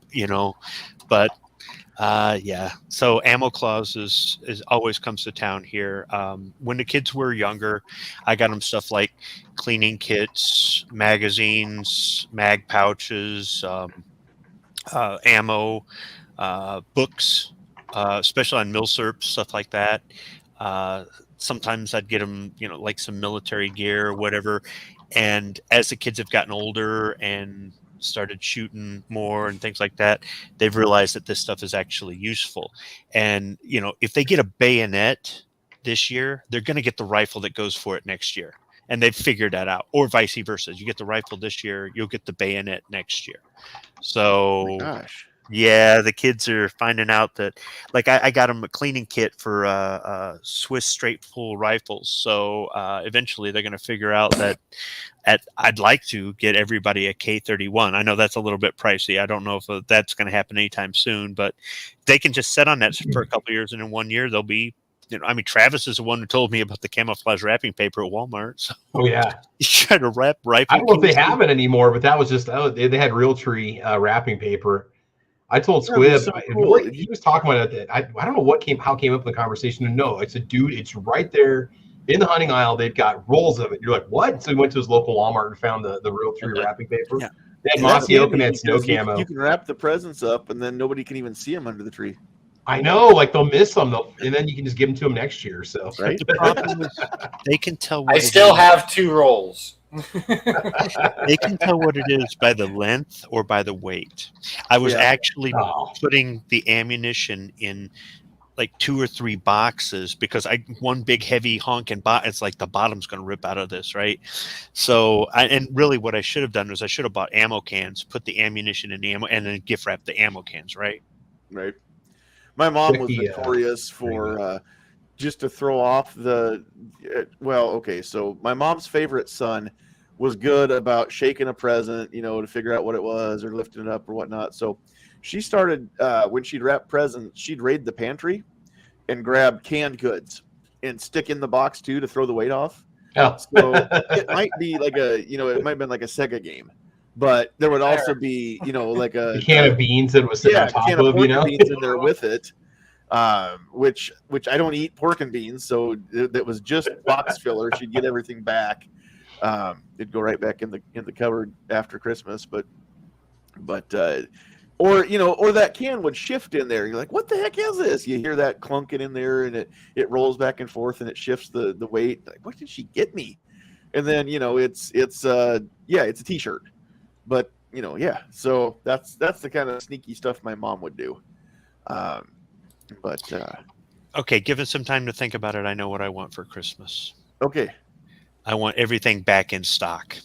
but so Ammo Claus is always comes to town here. When the kids were younger, I got them stuff like cleaning kits, magazines, mag pouches, ammo, books, especially on milsurp, stuff like that. Sometimes I'd get them, like some military gear or whatever. And as the kids have gotten older and started shooting more and things like that, they've realized that this stuff is actually useful. And if they get a bayonet this year, they're going to get the rifle that goes for it next year, and they've figured that out. Or vice versa, you get the rifle this year, you'll get the bayonet next year. So oh my gosh. Yeah, the kids are finding out that, like, I got them a cleaning kit for Swiss straight full rifles. So eventually they're going to figure out that I'd like to get everybody a K31. I know that's a little bit pricey. I don't know if that's going to happen anytime soon, but they can just sit on that for a couple of years, and in 1 year they'll be, Travis is the one who told me about the camouflage wrapping paper at Walmart. So oh yeah, you try to wrap rifle. I don't know if they have it anymore, but that was just they had Realtree wrapping paper. I told Squib, so cool. He was talking about it. I don't know how came up in the conversation. No, it's a dude. It's right there in the hunting aisle. They've got rolls of it. You're like, what? So he went to his local Walmart and found the Realtree wrapping paper. Yeah. They had mossy oak and they had snow camo. You can wrap the presents up, and then nobody can even see them under the tree. I know, like they'll miss them, and then you can just give them to them next year. So right? The problem is they can tell. I still have 2 rolls. They can tell what it is by the length or by the weight. I was actually putting the ammunition in like 2 or 3 boxes because one big heavy honking box. It's like the bottom's going to rip out of this, right? So, and really, what I should have done was I should have bought ammo cans, put the ammunition in the ammo, and then gift wrap the ammo cans, right? Right. My mom was notorious for just to throw off the. So my mom's favorite son was good about shaking a present, to figure out what it was or lifting it up or whatnot. So she started when she'd wrap presents, she'd raid the pantry and grab canned goods and stick in the box too to throw the weight off. Oh. So it might be like it might have been like a Sega game. but there would also be, like The a can of beans that was sitting on top can of of, pork and beans in there with it. Which I don't eat pork and beans, so that was just box filler. She'd get everything back. It'd go right back in the cupboard after Christmas, but or that can would shift in there. You're like, what the heck is this? You hear that clunking in there, and it rolls back and forth, and it shifts the weight. Like, what did she get me? And then it's a T-shirt, but So that's the kind of sneaky stuff my mom would do. Okay, give it some time to think about it. I know what I want for Christmas. Okay. I want everything back in stock.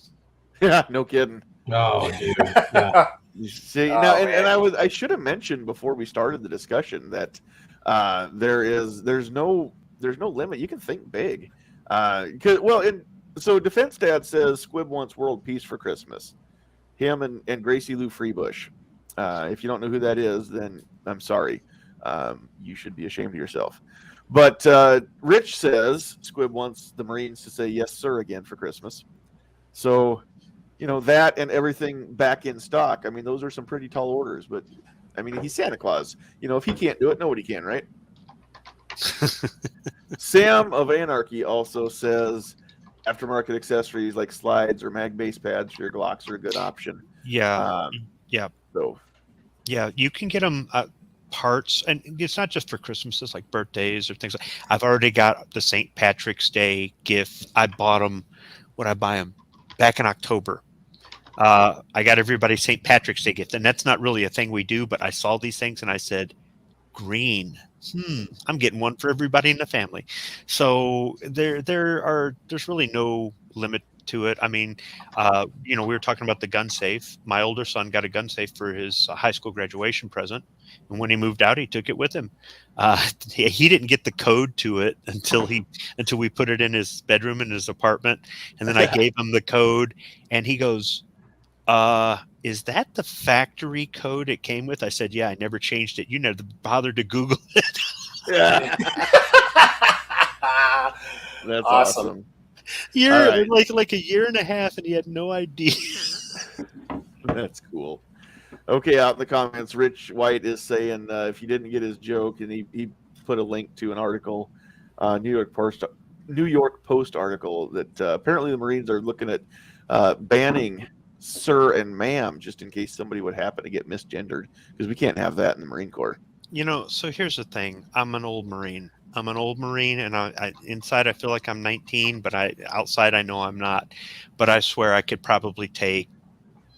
Yeah, no kidding. Oh, dude. Yeah. You see, Oh, now, man. I should have mentioned before we started the discussion that there's no limit. You can think big. So Defense Dad says Squib wants world peace for Christmas. Him and Gracie Lou Freebush. If you don't know who that is, then I'm sorry. You should be ashamed of yourself. But Rich says Squib wants the Marines to say yes, sir, again for Christmas. So, that and everything back in stock. I mean, those are some pretty tall orders. But, I mean, he's Santa Claus. If he can't do it, nobody can, right? Sam of Anarchy also says aftermarket accessories like slides or mag base pads for your Glocks are a good option. Yeah. So, yeah, you can get them parts, and it's not just for Christmas. It's like birthdays or things. I've already got the St. Patrick's Day gift. I bought them. When I buy them back in October. I got everybody St. Patrick's Day gift, and that's not really a thing we do. But I saw these things and I said, green. I'm getting one for everybody in the family. So there's really no limit to it. I mean, we were talking about the gun safe. My older son got a gun safe for his high school graduation present, and when he moved out, he took it with him. He didn't get the code to it until we put it in his bedroom in his apartment, and then I gave him the code, and he goes, is that the factory code it came with? I said, yeah, I never changed it. You never bothered to Google it. yeah. That's awesome. Like a year and a half, and he had no idea. That's cool. Okay, out in the comments, Rich White is saying if you didn't get his joke, and he put a link to an article, New York Post article that apparently the Marines are looking at banning sir and ma'am just in case somebody would happen to get misgendered, because we can't have that in the Marine Corps. So here's the thing. I'm an old Marine, and I inside I feel like I'm 19, but outside I know I'm not. But I swear I could probably take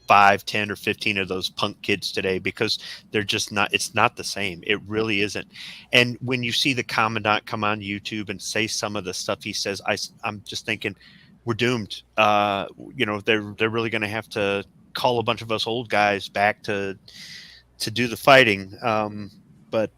5, 10, or 15 of those punk kids today, because they're just not. It's not the same. It really isn't. And when you see the commandant come on YouTube and say some of the stuff he says, I'm just thinking, we're doomed. They're really going to have to call a bunch of us old guys back to do the fighting. At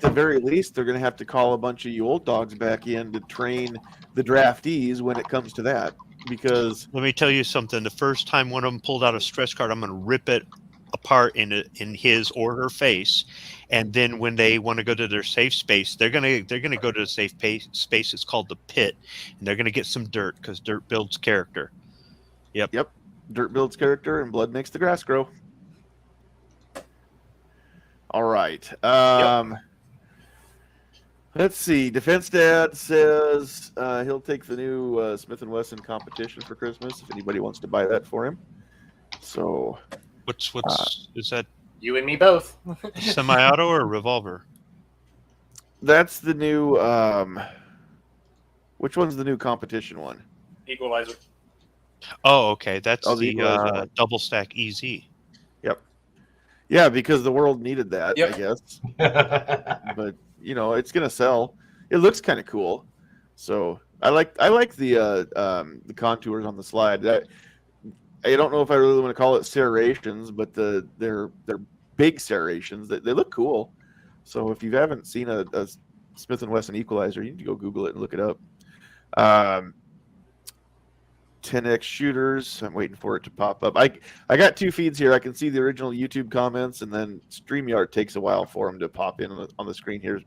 the very least, they're going to have to call a bunch of you old dogs back in to train the draftees when it comes to that. Because let me tell you something. The first time one of them pulled out a stress card, I'm going to rip it apart in his or her face. And then when they want to go to their safe space, they're gonna go to a safe space. It's called the pit, and they're gonna get some dirt, because dirt builds character. Yep. Dirt builds character, and blood makes the grass grow. All right. Let's see. Defense Dad says he'll take the new Smith & Wesson competition for Christmas if anybody wants to buy that for him. So, what's is that? You and me both. Semi-auto or revolver? That's the new. Which one's the new competition one? Equalizer. Oh, okay. That's the the Equalizer. double stack EZ. Yep. Yeah, because the world needed that, Yep. I guess. But it's gonna sell. It looks kind of cool. So I like the contours on the slide. I don't know if I really want to call it serrations, but they're big serrations. They look cool. So if you haven't seen a Smith & Wesson Equalizer, you need to go Google it and look it up. 10x shooters. I'm waiting for it to pop up. I got 2 feeds here. I can see the original YouTube comments, and then StreamYard takes a while for them to pop in on the screen here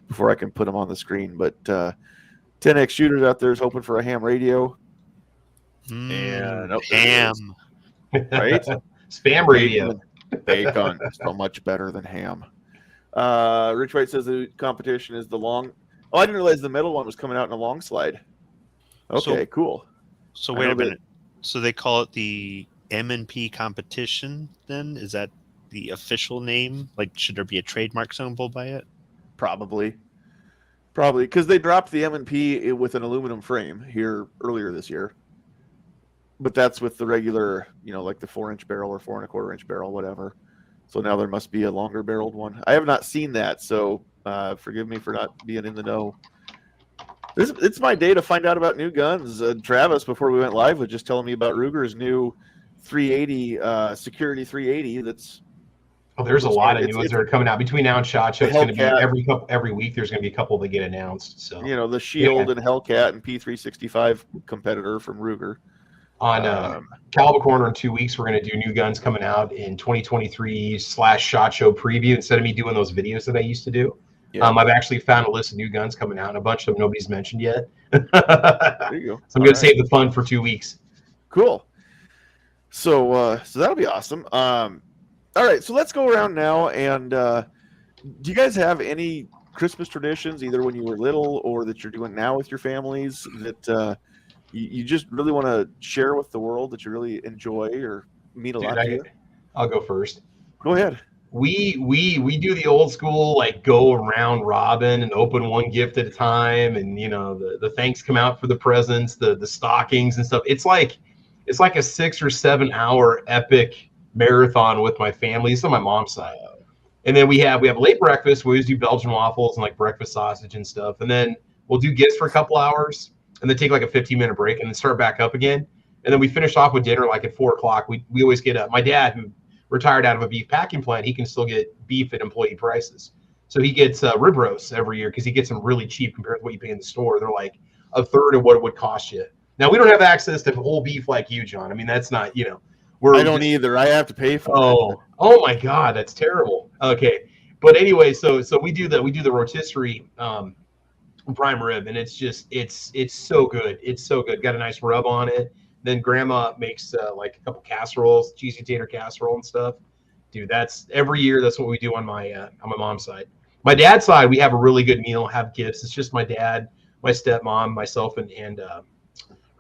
before I can put them on the screen. But 10x shooters out there is hoping for a ham radio. And there it is. Ham. Right? Spam radio. Bacon. So much better than ham. Rich White says the competition is the long. Oh, I didn't realize the metal one was coming out in a long slide. Okay, cool. So I wait know a minute. So they call it the M&P competition then? Is that the official name? Like, should there be a trademark symbol by it? Probably because they dropped the M&P with an aluminum frame here earlier this year. But that's with the regular, like the 4-inch barrel or 4 1/4-inch barrel, whatever. So now there must be a longer barreled one. I have not seen that, so forgive me for not being in the know. It's my day to find out about new guns. Travis, before we went live, was just telling me about Ruger's new 380 Security 380. There's a lot of new ones that are coming out between now and SHOT Show. It's going to be every week. There's going to be a couple that get announced. So the Shield and Hellcat and P365 competitor from Ruger. On Caliber Corner in 2 weeks, we're going to do new guns coming out in 2023/SHOT Show preview instead of me doing those videos that I used to do. Yeah. I've actually found a list of new guns coming out, and a bunch of them nobody's mentioned yet. There you go. So I'm going to save the fun for 2 weeks. Cool. So that'll be awesome. All right, so let's go around now. And do you guys have any Christmas traditions, either when you were little or that you're doing now with your families, that you just really want to share with the world, that you really enjoy or mean a lot to you? I'll go first. Go ahead. We do the old school, like, go around robin and open one gift at a time, and the thanks come out for the presents, the stockings and stuff. It's like a 6 or 7 hour epic marathon with my family. It's on my mom's side. And then we have late breakfast. We always do Belgian waffles and like breakfast sausage and stuff. And then we'll do gifts for a couple hours and then take like a 15-minute break and then start back up again. And then we finish off with dinner like at 4 o'clock. We always get up. My dad, who retired out of a beef packing plant, he can still get beef at employee prices. So he gets rib roasts every year because he gets them really cheap compared to what you pay in the store. They're like a third of what it would cost you. Now, we don't have access to whole beef like you, John. I mean, that's not, I don't either. I have to pay for it. Oh my God, that's terrible. Okay. But anyway, so we do the rotisserie prime rib, and it's so good. It's so good. Got a nice rub on it. Then grandma makes like a couple casseroles, cheesy tater casserole and stuff. Dude, that's every year. That's what we do on my mom's side. My dad's side, we have a really good meal, have gifts. It's just my dad, my stepmom, myself, and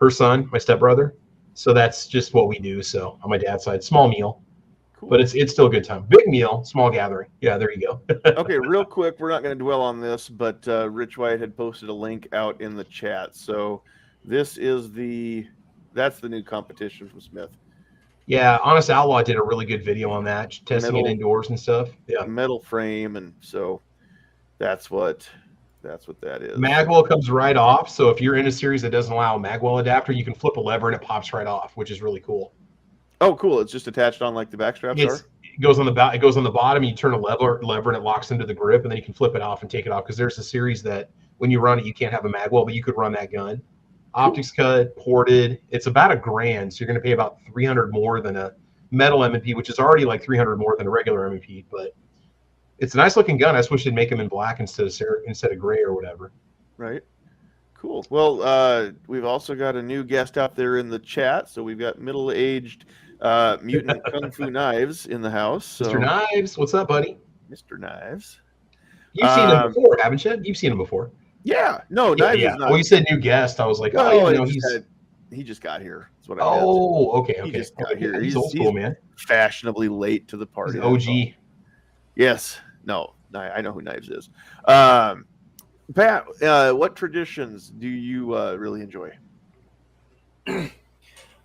her son, my stepbrother. So that's just what we do. So on my dad's side, small meal, cool. But it's still a good time. Big meal, small gathering. Yeah, there you go. Okay, real quick, we're not going to dwell on this, but Rich White had posted a link out in the chat. So this is that's the new competition from Smith. Yeah, Honest Outlaw did a really good video on that, testing it indoors and stuff. Yeah, metal frame, and so that's what that is. Magwell comes right off. So if you're in a series that doesn't allow a Magwell adapter, you can flip a lever and it pops right off, which is really cool. Oh, cool! It's just attached on like the back straps are. It goes on the back. It goes on the bottom. You turn a lever and it locks into the grip, and then you can flip it off and take it off. Because there's a series that when you run it, you can't have a Magwell, but you could run that gun. Optics cut, ported. It's about $1,000, so you're going to pay about $300 more than a metal M&P, which is already like $300 more than a regular M&P. But it's a nice looking gun. I just wish they'd make them in black instead of gray or whatever. Right. Cool. Well, we've also got a new guest out there in the chat. So we've got middle-aged mutant Kung Fu Knives in the house. So. Mr. Knives, what's up, buddy? Mr. Knives. You've seen him before, haven't you? You've seen him before. Yeah. No, Knives is not. Well, you said new guest. I was like, he just got here. That's what I okay. He just got here. He's old school, man. Fashionably late to the party. He's OG. Yes. No, I know who Knives is. Pat, what traditions do you really enjoy?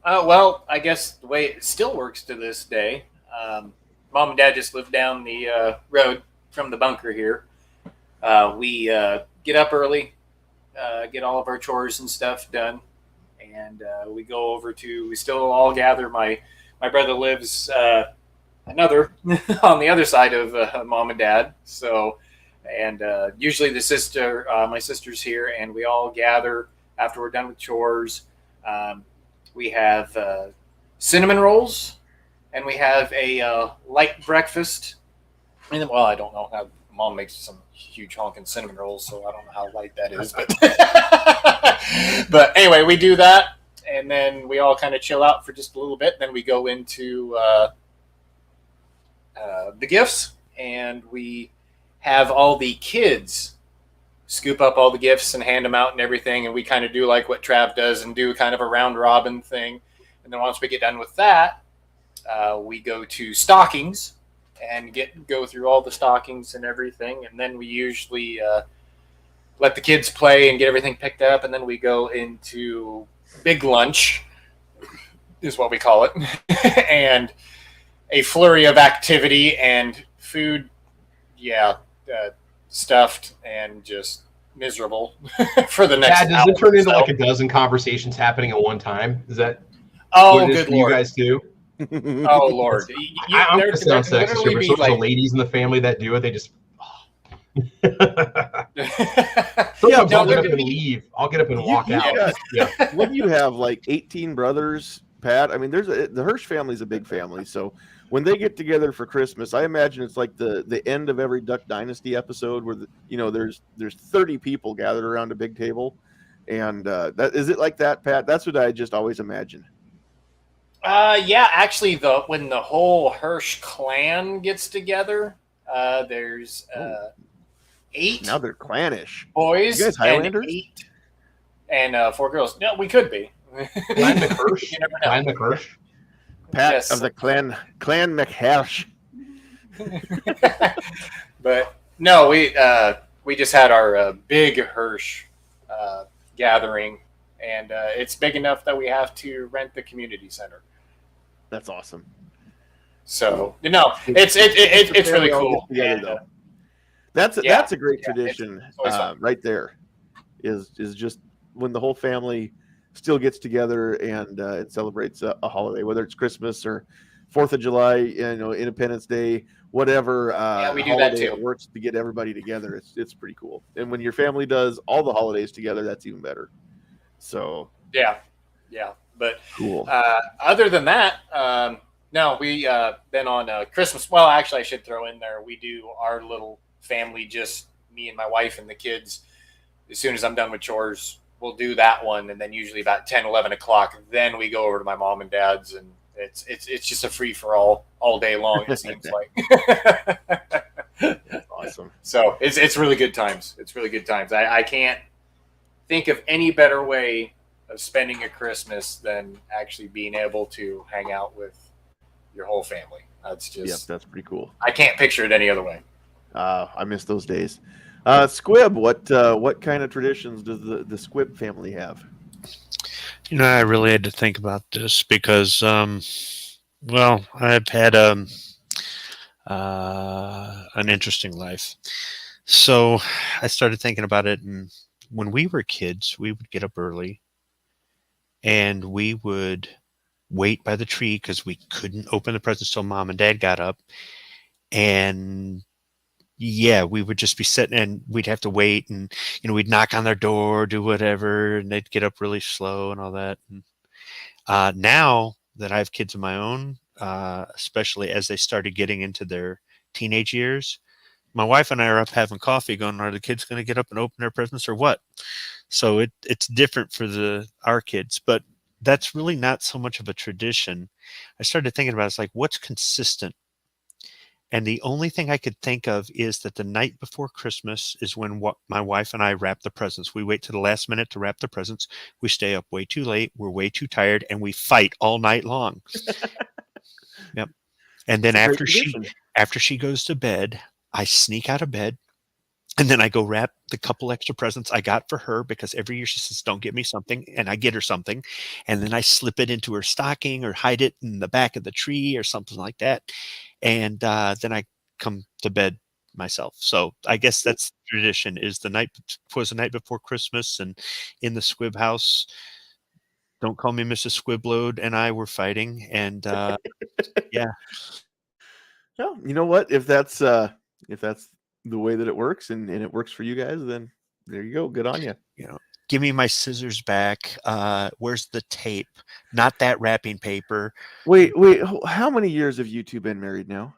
Well, I guess the way it still works to this day, Mom and Dad just live down the road from the bunker here. We get up early, get all of our chores and stuff done, and we go over we still all gather. My brother lives on the other side of Mom and Dad, so, and usually my sister's here, and we all gather after we're done with chores. We have cinnamon rolls, and we have a light breakfast. And then, well, I don't know how Mom makes some huge honking cinnamon rolls, so I don't know how light that is. But, but anyway, we do that, and then we all kind of chill out for just a little bit. Then we go into the gifts, and we have all the kids scoop up all the gifts and hand them out and everything. And we kind of do like what Trav does and do kind of a round robin thing. And then once we get done with that, we go to stockings and go through all the stockings and everything. And then we usually let the kids play and get everything picked up. And then we go into big lunch, is what we call it, and a flurry of activity and food. Yeah, stuffed and just miserable for the next Dad, does hour it turn or into so. like a dozen conversations happening at one time? Is that Oh, what it is good for you lord! guys do? Oh lord! I'm There gonna sound could sexist literally here, but be so the like ladies in the family that do it, they just Yeah, sometimes No, I'll get there up could and be- leave. I'll get up and walk you out. got- Yeah. What do you have, like 18 brothers, Pat? I mean, the Hirsch family's a big family, so when they get together for Christmas, I imagine it's like the end of every Duck Dynasty episode where there's 30 people gathered around a big table, and that is it like that, Pat? That's what I just always imagine. Yeah, actually, when the whole Hirsch clan gets together, there's 8 Now they're clannish. boys You guys and Highlanders? 8 and 4 girls. No, we could be. Clan McHirsch. You never know. Clan McHirsch. Pat Yes. of the clan McHirsch. But no, we just had our big Hirsch gathering, and it's big enough that we have to rent the community center. That's awesome. So no, it's really Family all cool. gets together, And, though. That's yeah, a great yeah, tradition always fun. right there. Is just when the whole family still gets together and it celebrates a holiday, whether it's Christmas or 4th of July, Independence Day, whatever. We do that holiday too. it works to get everybody together. It's pretty cool. And when your family does all the holidays together, that's even better. So Yeah. But cool. other than that, no, we then on Christmas. Well, actually, I should throw in there we do our little family, just me and my wife and the kids. As soon as I'm done with chores, we'll do that one, and then usually about 10, 11 o'clock, then we go over to my mom and dad's, and it's just a free for all day long. It seems like. That's awesome. So it's really good times. It's really good times. I can't think of any better way of spending a Christmas than actually being able to hang out with your whole family. That's Yep, just that's pretty cool. I can't picture it any other way. I miss those days. Squib, what kind of traditions does the Squib family have? I really had to think about this because, well, I've had an interesting life. So I started thinking about it, and when we were kids, we would get up early, and we would wait by the tree because we couldn't open the presents till Mom and Dad got up, and yeah, we would just be sitting and we'd have to wait, and we'd knock on their door, do whatever, and they'd get up really slow and all that. And now that I have kids of my own, especially as they started getting into their teenage years, my wife and I are up having coffee going, are the kids going to get up and open their presents or what? So it's different for our kids, but that's really not so much of a tradition. I started thinking about it's like, what's consistent? And the only thing I could think of is that the night before Christmas is when my wife and I wrap the presents. We wait to the last minute to wrap the presents. We stay up way too late. We're way too tired, and we fight all night long. Yep. And then That's a great after she goes to bed, I sneak out of bed, and then I go wrap the couple extra presents I got for her, because every year she says, don't get me something, and I get her something. And then I slip it into her stocking or hide it in the back of the tree or something like that. And then I come to bed myself. So I guess that's the tradition, is the night before Christmas, and in the Squib house, don't call me Mrs. Squibload and I were fighting. And yeah. Well, you know what? If that's the way that it works and it works for you guys, then there you go. Good on you. Give me my scissors back. Where's the tape? Not that wrapping paper. Wait. How many years have you two been married now?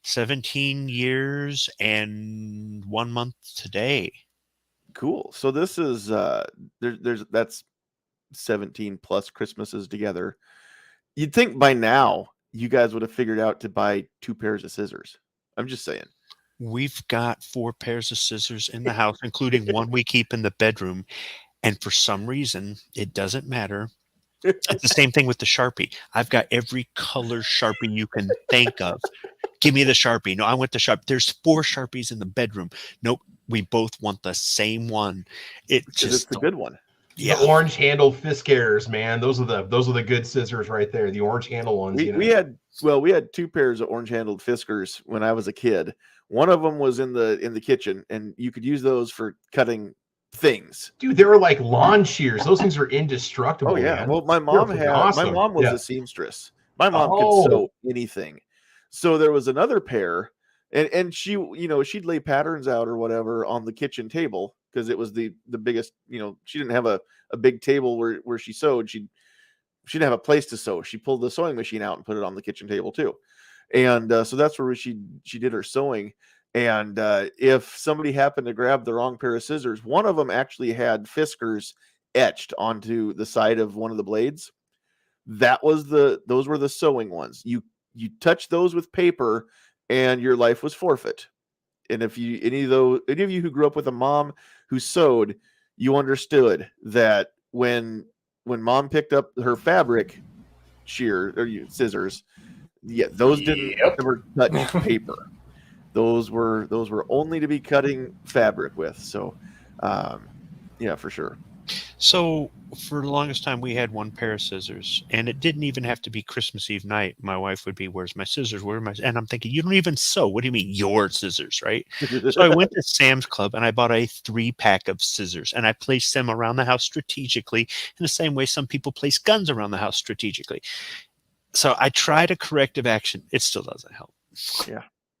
17 years and 1 month today. Cool. So this is that's 17 plus Christmases together. You'd think by now you guys would have figured out to buy 2 pairs of scissors. I'm just saying. We've got 4 pairs of scissors in the house, including one we keep in the bedroom. And for some reason, it doesn't matter. It's the same thing with the Sharpie. I've got every color Sharpie you can think of. Give me the Sharpie. No, I want the Sharpie. There's 4 Sharpies in the bedroom. Nope. We both want the same one. It 'Cause just it's a good one. yeah. The orange handled Fiskars, man. Those are the good scissors right there. The orange handle ones. We had 2 pairs of orange handled Fiskars when I was a kid. One of them was in the kitchen, and you could use those for cutting things. Dude, they were like lawn shears. Those things are indestructible. Oh yeah. man. Well, my mom freaking awesome. my mom was Yeah. a seamstress. My mom Oh. could sew anything. So there was another pair, and she, she'd lay patterns out or whatever on the kitchen table because it was the biggest, she didn't have a big table where she sewed. She didn't have a place to sew. She pulled the sewing machine out and put it on the kitchen table too. And so that's where she did her sewing. And if somebody happened to grab the wrong pair of scissors, one of them actually had Fiskars etched onto the side of one of the blades. Those were the sewing ones. You touch those with paper and your life was forfeit. And if any of you who grew up with a mom who sewed, you understood that when mom picked up her fabric shear or scissors, yeah, those didn't Yep. ever touch paper. Those were only to be cutting fabric with. So, yeah, for sure. So for the longest time, we had 1 pair of scissors, and it didn't even have to be Christmas Eve night. My wife would be, "Where's my scissors? Where are my?" And I'm thinking, "You don't even sew. What do you mean your scissors, right?" So I went to Sam's Club and I bought a 3-pack of scissors, and I placed them around the house strategically, in the same way some people place guns around the house strategically. So I tried a corrective action. It still doesn't help.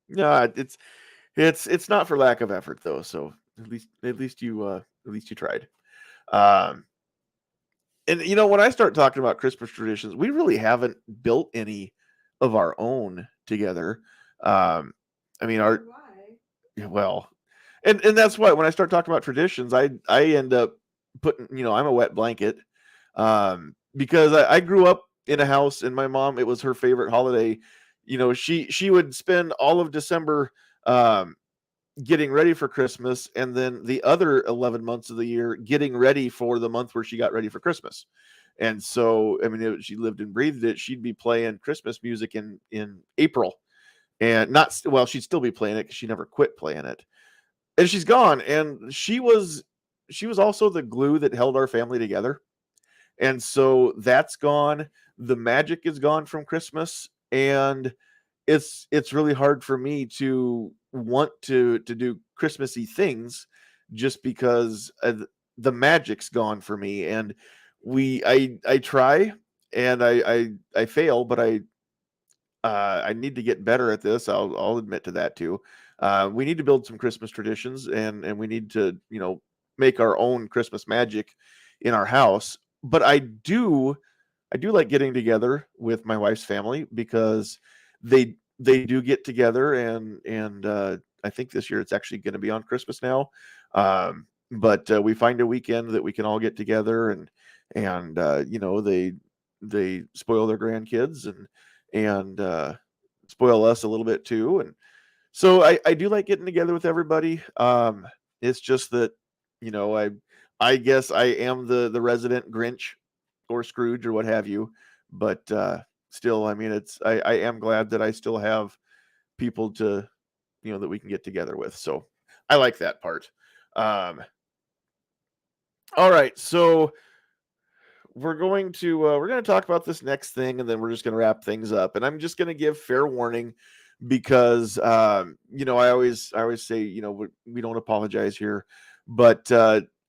No, it's not for lack of effort though. So at least you tried. And when I start talking about Christmas traditions, we really haven't built any of our own together. I mean, well, and that's why when I start talking about traditions, I end up putting, I'm a wet blanket, because I grew up in a house, and my mom, it was her favorite holiday. She would spend all of December getting ready for Christmas, and then the other 11 months of the year getting ready for the month where she got ready for Christmas. And so, I mean, she lived and breathed it. She'd be playing Christmas music in April, and she'd still be playing it because she never quit playing it. And she's gone, and she was also the glue that held our family together. And so that's gone. The magic is gone from Christmas, and it's really hard for me to want to do Christmassy things just because the magic's gone for me. And I try and I fail, but I need to get better at this. I'll admit to that too. We need to build some Christmas traditions, and we need to make our own Christmas magic in our house. But I do like getting together with my wife's family because they do get together, and I think this year it's actually going to be on Christmas now. But we find a weekend that we can all get together, and they spoil their grandkids and spoil us a little bit too. And so I do like getting together with everybody. It's just that, I guess I am the resident Grinch or Scrooge or what have you, but still, I mean, I am glad that I still have people to, that we can get together with. So I like that part. All right. So we're going to talk about this next thing, and then we're just going to wrap things up. And I'm just going to give fair warning because, I always say, we don't apologize here, but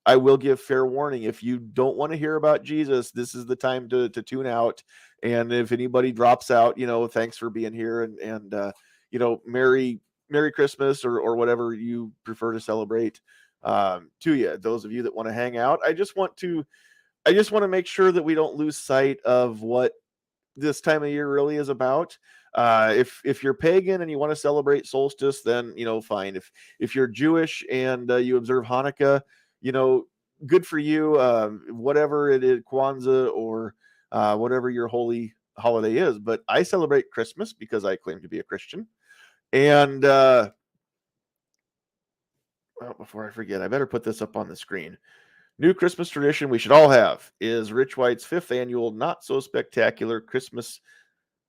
I will give fair warning. If you don't want to hear about Jesus, this is the time to tune out. And if anybody drops out, thanks for being here, and Merry Christmas or whatever you prefer to celebrate to you. Those of you that want to hang out, I just want to make sure that we don't lose sight of what this time of year really is about. If you're pagan and you want to celebrate solstice, then fine. If you're Jewish and you observe Hanukkah, good for you. Whatever it is, Kwanzaa or whatever your holy holiday is. But I celebrate Christmas because I claim to be a Christian. And well, before I forget, I better put this up on the screen. New Christmas tradition we should all have is Rich White's 5th annual Not So Spectacular Christmas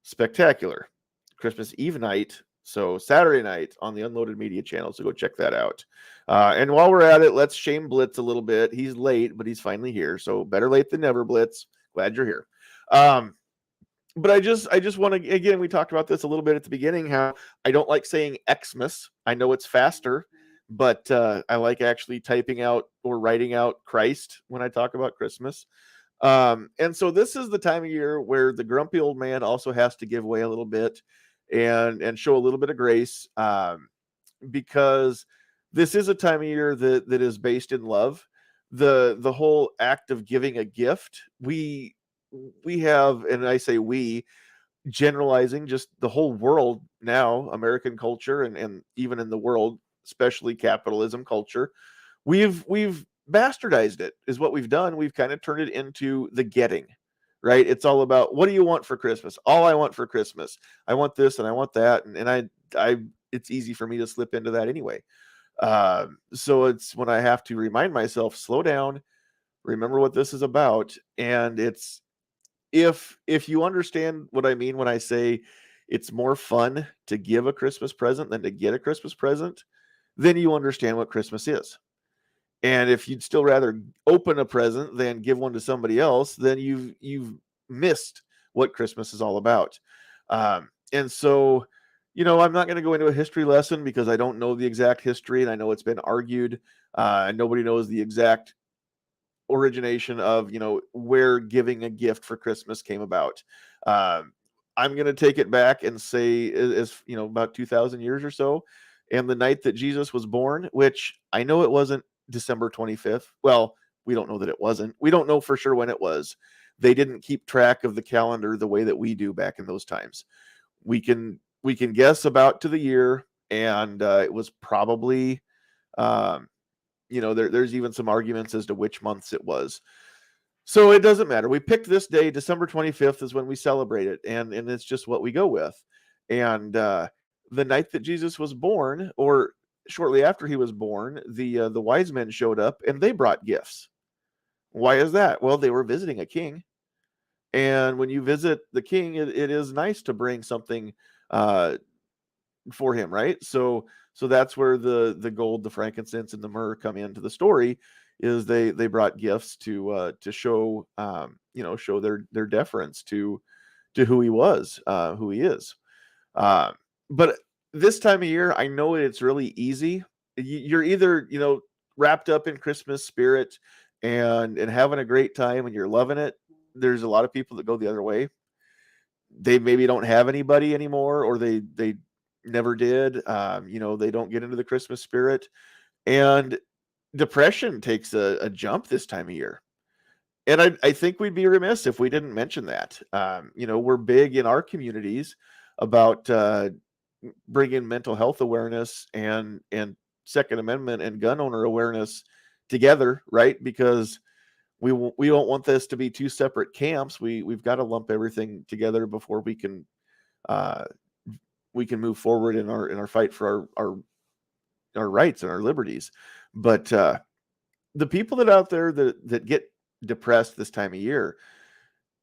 Spectacular, Christmas Eve night. So Saturday night on the Unloaded Media channel. So go check that out. And while we're at it, let's shame Blitz a little bit. He's late, but he's finally here. So better late than never, Blitz. Glad you're here. But I just want to, again, we talked about this a little bit at the beginning, how I don't like saying Xmas. I know it's faster, but I like actually typing out or writing out Christ when I talk about Christmas. And so this is the time of year where the grumpy old man also has to give way a little bit and show a little bit of grace, because this is a time of year that is based in love. The whole act of giving a gift, we have, and I say we, generalizing just the whole world now, American culture and even in the world, especially capitalism culture, we've bastardized it, is what we've done. We've kind of turned it into the getting, right? It's all about, what do you want for Christmas? All I want for Christmas, I want this and I want that, and I it's easy for me to slip into that anyway. So it's when I have to remind myself, slow down, remember what this is about. And it's, if you understand what I mean when I say it's more fun to give a Christmas present than to get a Christmas present, then you understand what Christmas is. And if you'd still rather open a present than give one to somebody else, then you've missed what Christmas is all about. And so, I'm not going to go into a history lesson because I don't know the exact history, and I know it's been argued. Nobody knows the exact origination of, where giving a gift for Christmas came about. I'm going to take it back and say, as about 2,000 years or so, and the night that Jesus was born, which I know it wasn't December 25th. Well, we don't know that it wasn't. We don't know for sure when it was. They didn't keep track of the calendar the way that we do back in those times. We can guess about to the year, and it was probably, there's even some arguments as to which months it was. So it doesn't matter. We picked this day, December 25th is when we celebrate it, and it's just what we go with. And the night that Jesus was born, or shortly after he was born, the wise men showed up and they brought gifts. Why is that? Well, they were visiting a king. And when you visit the king, it is nice to bring something for him, right? So that's where the gold, the frankincense, and the myrrh come into the story. Is they brought gifts to show show their deference to who he was, who he is. But this time of year, I know it's really easy. You're either wrapped up in Christmas spirit and having a great time and you're loving it. There's a lot of people that go the other way. They maybe don't have anybody anymore, or they never did. They don't get into the Christmas spirit, and depression takes a jump this time of year. And I think we'd be remiss if we didn't mention that. We're big in our communities about bringing mental health awareness and Second Amendment and gun owner awareness together, right? Because we don't want this to be two separate camps. We've got to lump everything together before we can move forward in our fight for our rights and our liberties. But the people that out there that get depressed this time of year,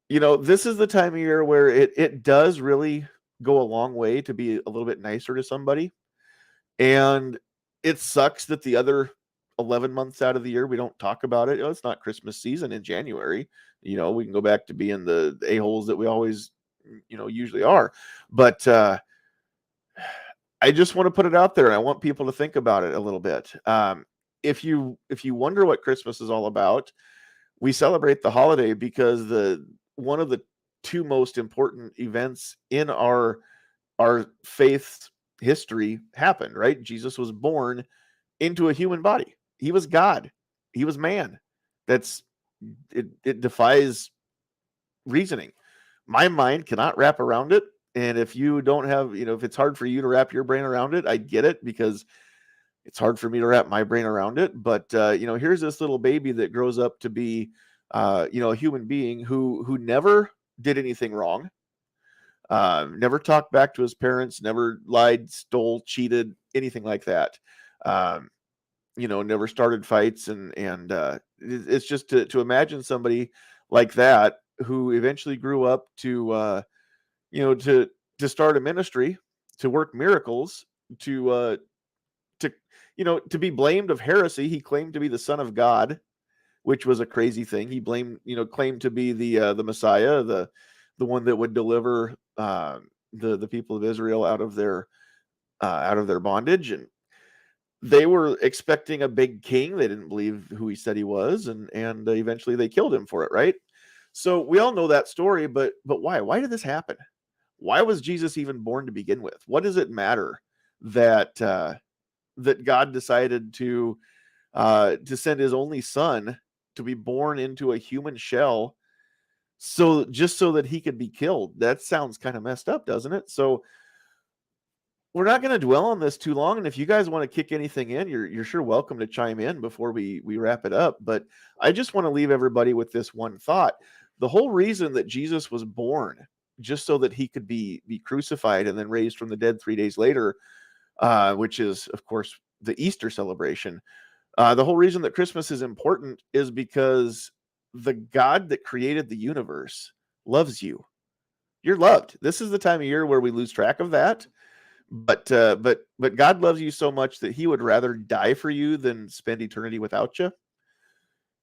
this is the time of year where it does really go a long way to be a little bit nicer to somebody. And it sucks that the other 11 months out of the year we don't talk about it. It's not Christmas season in January. We can go back to being the a-holes that we always usually are. But I just want to put it out there, and I want people to think about it a little bit. If you wonder what Christmas is all about, we celebrate the holiday because one of the two most important events in our faith's history happened, right? Jesus was born into a human body. He was God. He was man. It defies reasoning. My mind cannot wrap around it. And if you don't have, if it's hard for you to wrap your brain around it, I get it, because it's hard for me to wrap my brain around it. But here's this little baby that grows up to be a human being who never did anything wrong, never talked back to his parents, never lied, stole, cheated, anything like that. Never started fights, and it's just to imagine somebody like that who eventually grew up to start a ministry, to work miracles, to be blamed of heresy. He claimed to be the Son of God, which was a crazy thing. He claimed to be the Messiah, the one that would deliver the people of Israel out of their bondage. And they were expecting a big king. They didn't believe who he said he was, and eventually they killed him for it, right? So we all know that story, but why? Why did this happen? Why was Jesus even born to begin with? What does it matter that God decided to send his only son to be born into a human shell, just so that he could be killed? That sounds kind of messed up, doesn't it? So we're not going to dwell on this too long. And if you guys want to kick anything in, you're sure welcome to chime in before we wrap it up. But I just want to leave everybody with this one thought. The whole reason that Jesus was born, just so that he could be crucified and then raised from the dead 3 days later, which is, of course, the Easter celebration. The whole reason that Christmas is important is because the God that created the universe loves you. You're loved. This is the time of year where we lose track of that. But God loves you so much that he would rather die for you than spend eternity without you.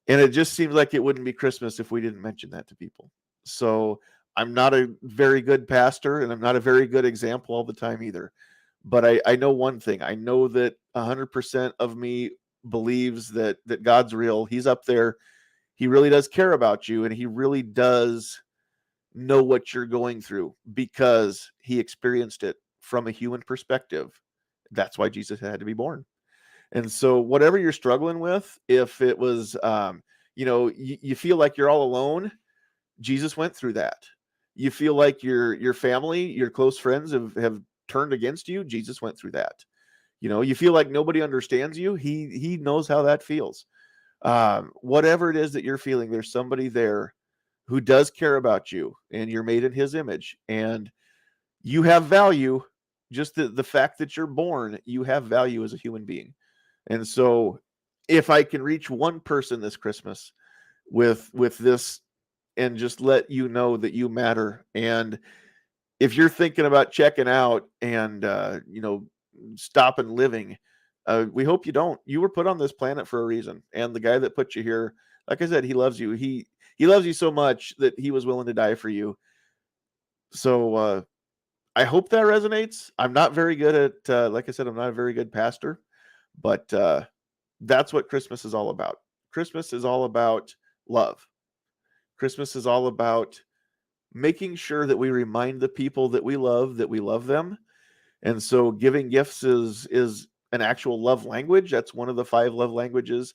And it just seems like it wouldn't be Christmas if we didn't mention that to people. So I'm not a very good pastor, and I'm not a very good example all the time either. But I know one thing. I know that 100% of me believes that God's real. He's up there. He really does care about you, and he really does know what you're going through because he experienced it from a human perspective. That's why Jesus had to be born. And so whatever you're struggling with, if it was, you feel like you're all alone, Jesus went through that. You feel like your family, your close friends have turned against you, Jesus went through that. You feel like nobody understands you, he knows how that feels. Whatever it is that you're feeling, there's somebody there who does care about you, and you're made in his image, and you have value. Just the fact that you're born, you have value as a human being. And so if I can reach one person this Christmas with this, and just let you know that you matter, and if you're thinking about checking out and stopping living, we hope you don't. You were put on this planet for a reason, and the guy that put you here, like I said, he loves you. He loves you so much that he was willing to die for you. So I hope that resonates. I'm not very good at, like I said, I'm not a very good pastor, but that's what Christmas is all about. Christmas is all about love. Christmas is all about making sure that we remind the people that we love them. And so giving gifts is an actual love language. That's one of the 5 love languages.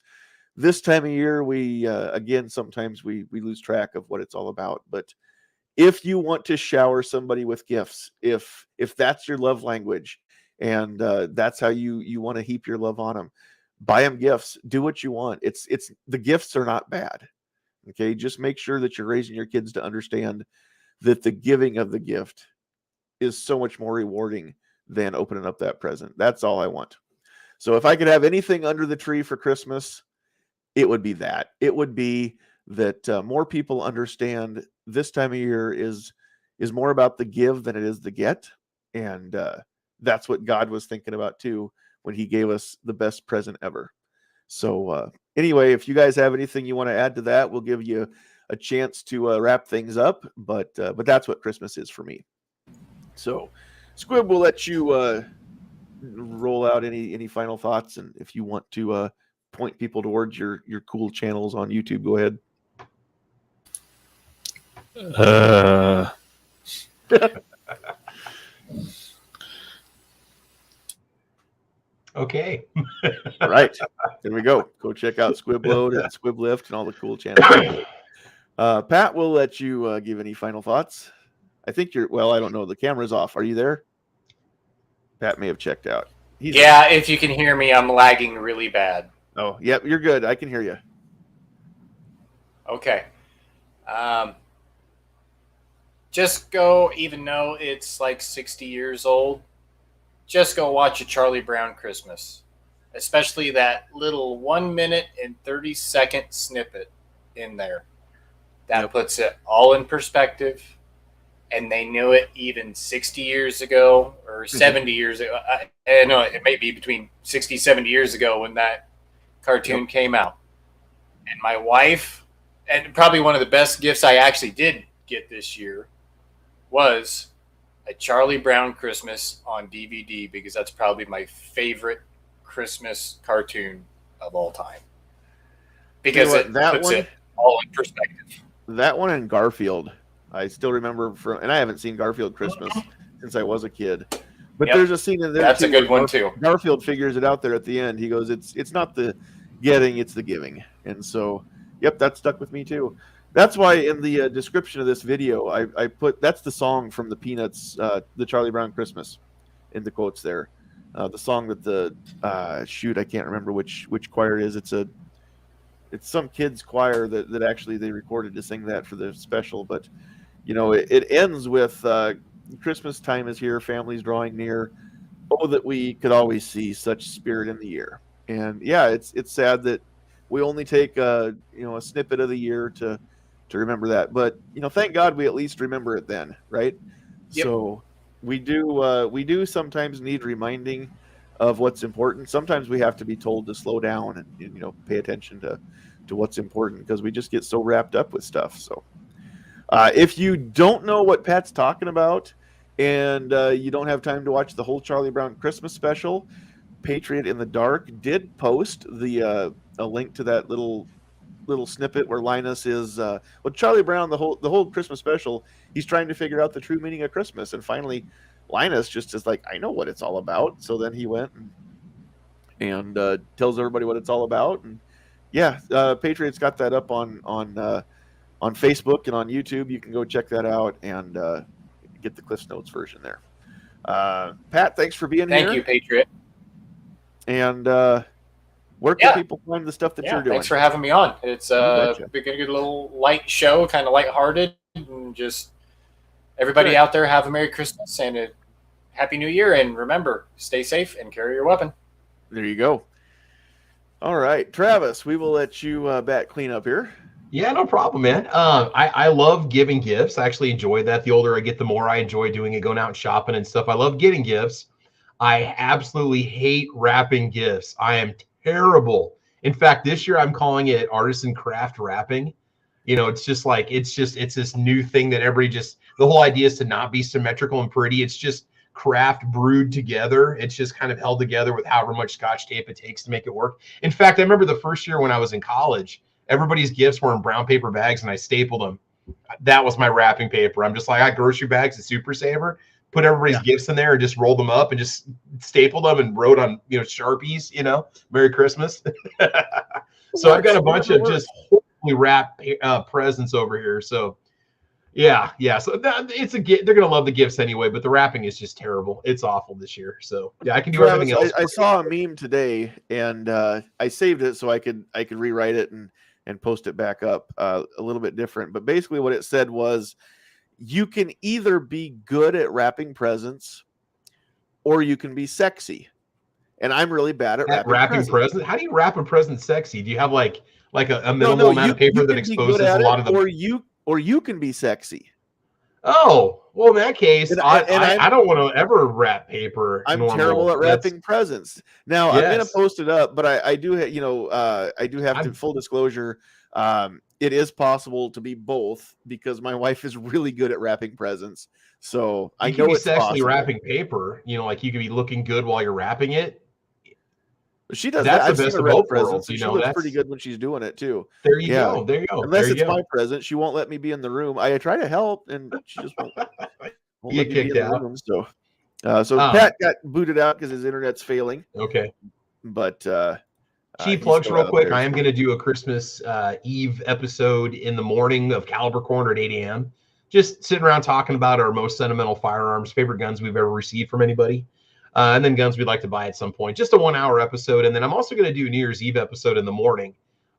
This time of year, we, again, sometimes we lose track of what it's all about. But if you want to shower somebody with gifts, if that's your love language, and that's how you want to heap your love on them, buy them gifts. Do what you want. It's the gifts are not bad. Okay, just make sure that you're raising your kids to understand that the giving of the gift is so much more rewarding than opening up that present. That's all I want. So if I could have anything under the tree for Christmas, it would be that. It would be that more people understand this time of year is more about the give than it is the get. And that's what God was thinking about too when he gave us the best present ever. So anyway, if you guys have anything you want to add to that, we'll give you a chance to wrap things up. But that's what Christmas is for me. So Squib, will let you roll out any final thoughts, and if you want to point people towards your cool channels on YouTube, go ahead. Okay. All right, there we go. Go check out Squibload and Squiblift and all the cool channels. Pat, will let you give any final thoughts. I think I don't know. The camera's off. Are you there? Pat may have checked out. Yeah, if you can hear me, I'm lagging really bad. Oh, yep, you're good. I can hear you. Okay. Just go, even though it's like 60 years old, just go watch a Charlie Brown Christmas. Especially that little 1 minute and 30-second snippet in there. That puts it all in perspective. And they knew it even 60 years ago or 70 years ago. I know it may be between 60, 70 years ago when that cartoon came out. And my wife, and probably one of the best gifts I actually did get this year, was a Charlie Brown Christmas on DVD, because that's probably my favorite Christmas cartoon of all time. Because You know what, it puts it all in perspective. That one and Garfield, I still remember from, and I haven't seen Garfield Christmas since I was a kid. But there's a scene in there. That's too a good where one too. Garfield figures it out there at the end. He goes, "It's not the getting, it's the giving." And so, yep, that stuck with me too. That's why in the description of this video, I put, that's the song from the Peanuts, the Charlie Brown Christmas, in the quotes there. The song that the shoot, I can't remember which choir it is. It's some kids choir that actually they recorded to sing that for the special. But you know, it ends with Christmas time is here, families drawing near. Oh, that we could always see such spirit in the year. And yeah, it's sad that we only take a snippet of the year to remember that. But you know, thank God we at least remember it then, right? Yep. So we do sometimes need reminding of what's important. Sometimes we have to be told to slow down and pay attention to what's important, because we just get so wrapped up with stuff. So if you don't know what Pat's talking about, and you don't have time to watch the whole Charlie Brown Christmas special, Patriot in the Dark did post a link to that little snippet where Linus is Charlie Brown, the whole Christmas special, he's trying to figure out the true meaning of Christmas, and finally Linus just is like, I know what it's all about. So then he went and tells everybody what it's all about. And yeah, Patriot's got that up on Facebook and on YouTube. You can go check that out and get the Cliff Notes version there. Pat, thanks for being here. Thank you, Patriot. And where can people find the stuff that you're doing? Thanks for having me on. It's a good little light show, kind of lighthearted, and just everybody out there have a Merry Christmas and a Happy New Year. And remember, stay safe and carry your weapon. There you go. All right, Travis, we will let you back clean up here. Yeah, no problem, man. I love giving gifts. I actually enjoy that. The older I get, the more I enjoy doing it, going out and shopping and stuff. I love getting gifts. I absolutely hate wrapping gifts. I am terrible. In fact, this year I'm calling it artisan craft wrapping. It's just like, it's this new thing that the whole idea is to not be symmetrical and pretty. It's just craft brewed together. It's just kind of held together with however much Scotch tape it takes to make it work. In fact, I remember the first year when I was in college, everybody's gifts were in brown paper bags and I stapled them. That was my wrapping paper. I'm just like, I got grocery bags and Super Saver, put everybody's gifts in there and just rolled them up and just stapled them and wrote on, Sharpies, Merry Christmas. So I've got a bunch of just horribly wrapped presents over here. So yeah. So they're going to love the gifts anyway, but the wrapping is just terrible. It's awful this year. So yeah, I can do everything else. I saw a meme today and I saved it so I could rewrite it and post it back up a little bit different. But basically what it said was, you can either be good at wrapping presents or you can be sexy. And I'm really bad at wrapping presents. How do you wrap a present sexy? Do you have like a minimal amount of paper that exposes a lot of them? Or you can be sexy. Oh, well, in that case, I don't want to ever wrap paper. I'm terrible at wrapping presents. Now I'm going to post it up, but I do have to, full disclosure. It is possible to be both because my wife is really good at wrapping presents. So I know it's sexually wrapping paper. Like you could be looking good while you're wrapping it. She does that. I've seen her wrap presents. She looks pretty good when she's doing it too. There you go. Unless it's my present, she won't let me be in the room. I try to help, and she just won't get kicked out. So Pat got booted out because his internet's failing. Okay, but cheap plugs real quick. I am going to do a Christmas Eve episode in the morning of Caliber Corner at 8 a.m. Just sitting around talking about our most sentimental firearms, favorite guns we've ever received from anybody. And then guns we'd like to buy at some point. Just a 1 hour episode. And then I'm also going to do a New Year's Eve episode in the morning.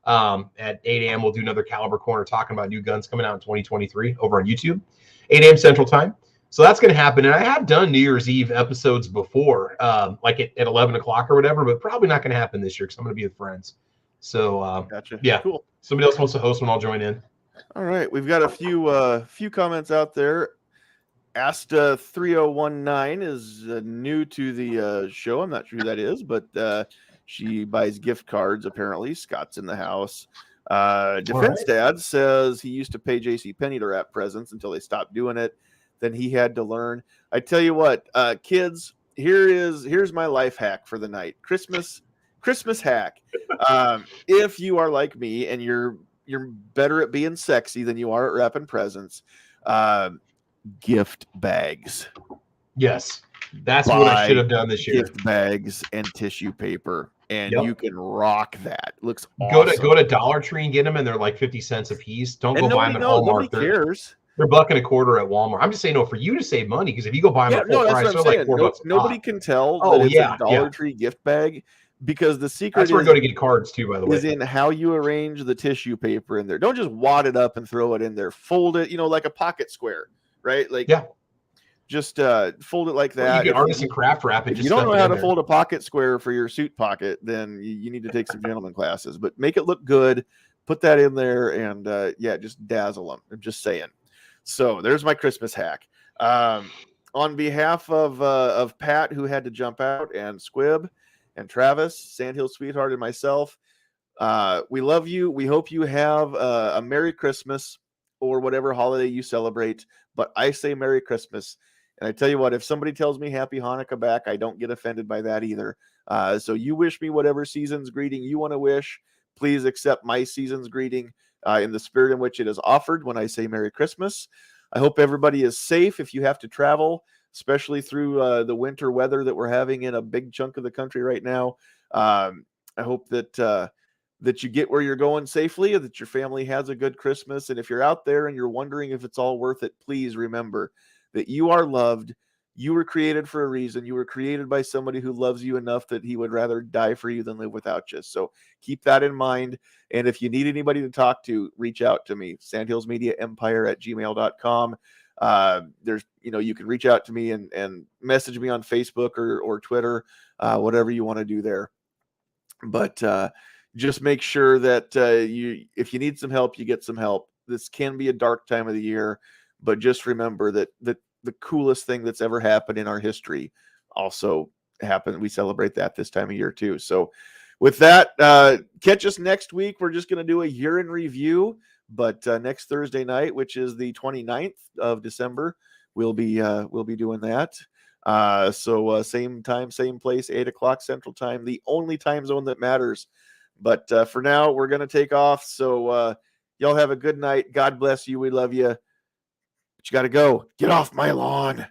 At 8 a.m. we'll do another Caliber Corner talking about new guns coming out in 2023 over on YouTube, 8 a.m. Central Time. So that's going to happen. And I have done New Year's Eve episodes before, like at 11 o'clock or whatever, but probably not going to happen this year because I'm going to be with friends. So Gotcha. yeah, Cool. somebody else wants to host one, I'll join in. All right, we've got a few comments out there. Asta 3019 is new to the show. I'm not sure who that is, but she buys gift cards. Apparently, Scott's in the house. Defense Dad says he used to pay JCPenney to wrap presents until they stopped doing it. Then he had to learn. I tell you what, kids, here's my life hack for the night. Christmas hack. If you are like me and you're better at being sexy than you are at wrapping presents, gift bags. Yes, that's what I should have done this year. Gift bags and tissue paper, and Yep. you can rock that. It looks awesome. Go to Dollar Tree and get them, and they're like 50 cents a piece. Don't and go buy them at Walmart. Nobody cares. They're $1.25 at Walmart. I'm just saying, no, for you to save money, because if you go buy them at full price, they're like $4 Nobody can tell Oh, that it's yeah, a Dollar Tree gift bag, because the secret That's where I go to get cards too, by the way. is in how you arrange the tissue paper in there. Don't just wad it up and throw it in there. Fold it, like a pocket square, right? Like, yeah, just fold it like that. You can artisan craft wrap it. If Just you don't know stuff it how in to there. fold a pocket square for your suit pocket, then you need to take some gentleman classes. But make it look good. Put that in there, and just dazzle them. I'm just saying. So there's my Christmas hack. On behalf of Pat, who had to jump out, and Squib, and Travis, Sandhill Sweetheart, and myself, we love you. We hope you have a Merry Christmas or whatever holiday you celebrate. But I say Merry Christmas. And I tell you what, if somebody tells me Happy Hanukkah back, I don't get offended by that either. So you wish me whatever season's greeting you want to wish. Please accept my season's greeting in the spirit in which it is offered when I say Merry Christmas. I hope everybody is safe if you have to travel, especially through the winter weather that we're having in a big chunk of the country right now. I hope that you get where you're going safely, and that your family has a good Christmas. And if you're out there and you're wondering if it's all worth it, please remember that you are loved. You were created for a reason. You were created by somebody who loves you enough that he would rather die for you than live without you. So keep that in mind. And if you need anybody to talk to, reach out to me, sandhillsmediaempire@gmail.com. There's, you can reach out to me and message me on Facebook or Twitter, whatever you want to do there. But just make sure that if you need some help, you get some help. This can be a dark time of the year, but just remember that the coolest thing that's ever happened in our history also happened. We celebrate that this time of year too. So with that, catch us next week. We're just going to do a year in review, but next Thursday night, which is the 29th of December, we'll be doing that. So same time, same place, 8 o'clock Central Time, the only time zone that matters. But for now, we're going to take off. So y'all have a good night. God bless you. We love you. But you got to go. Get off my lawn.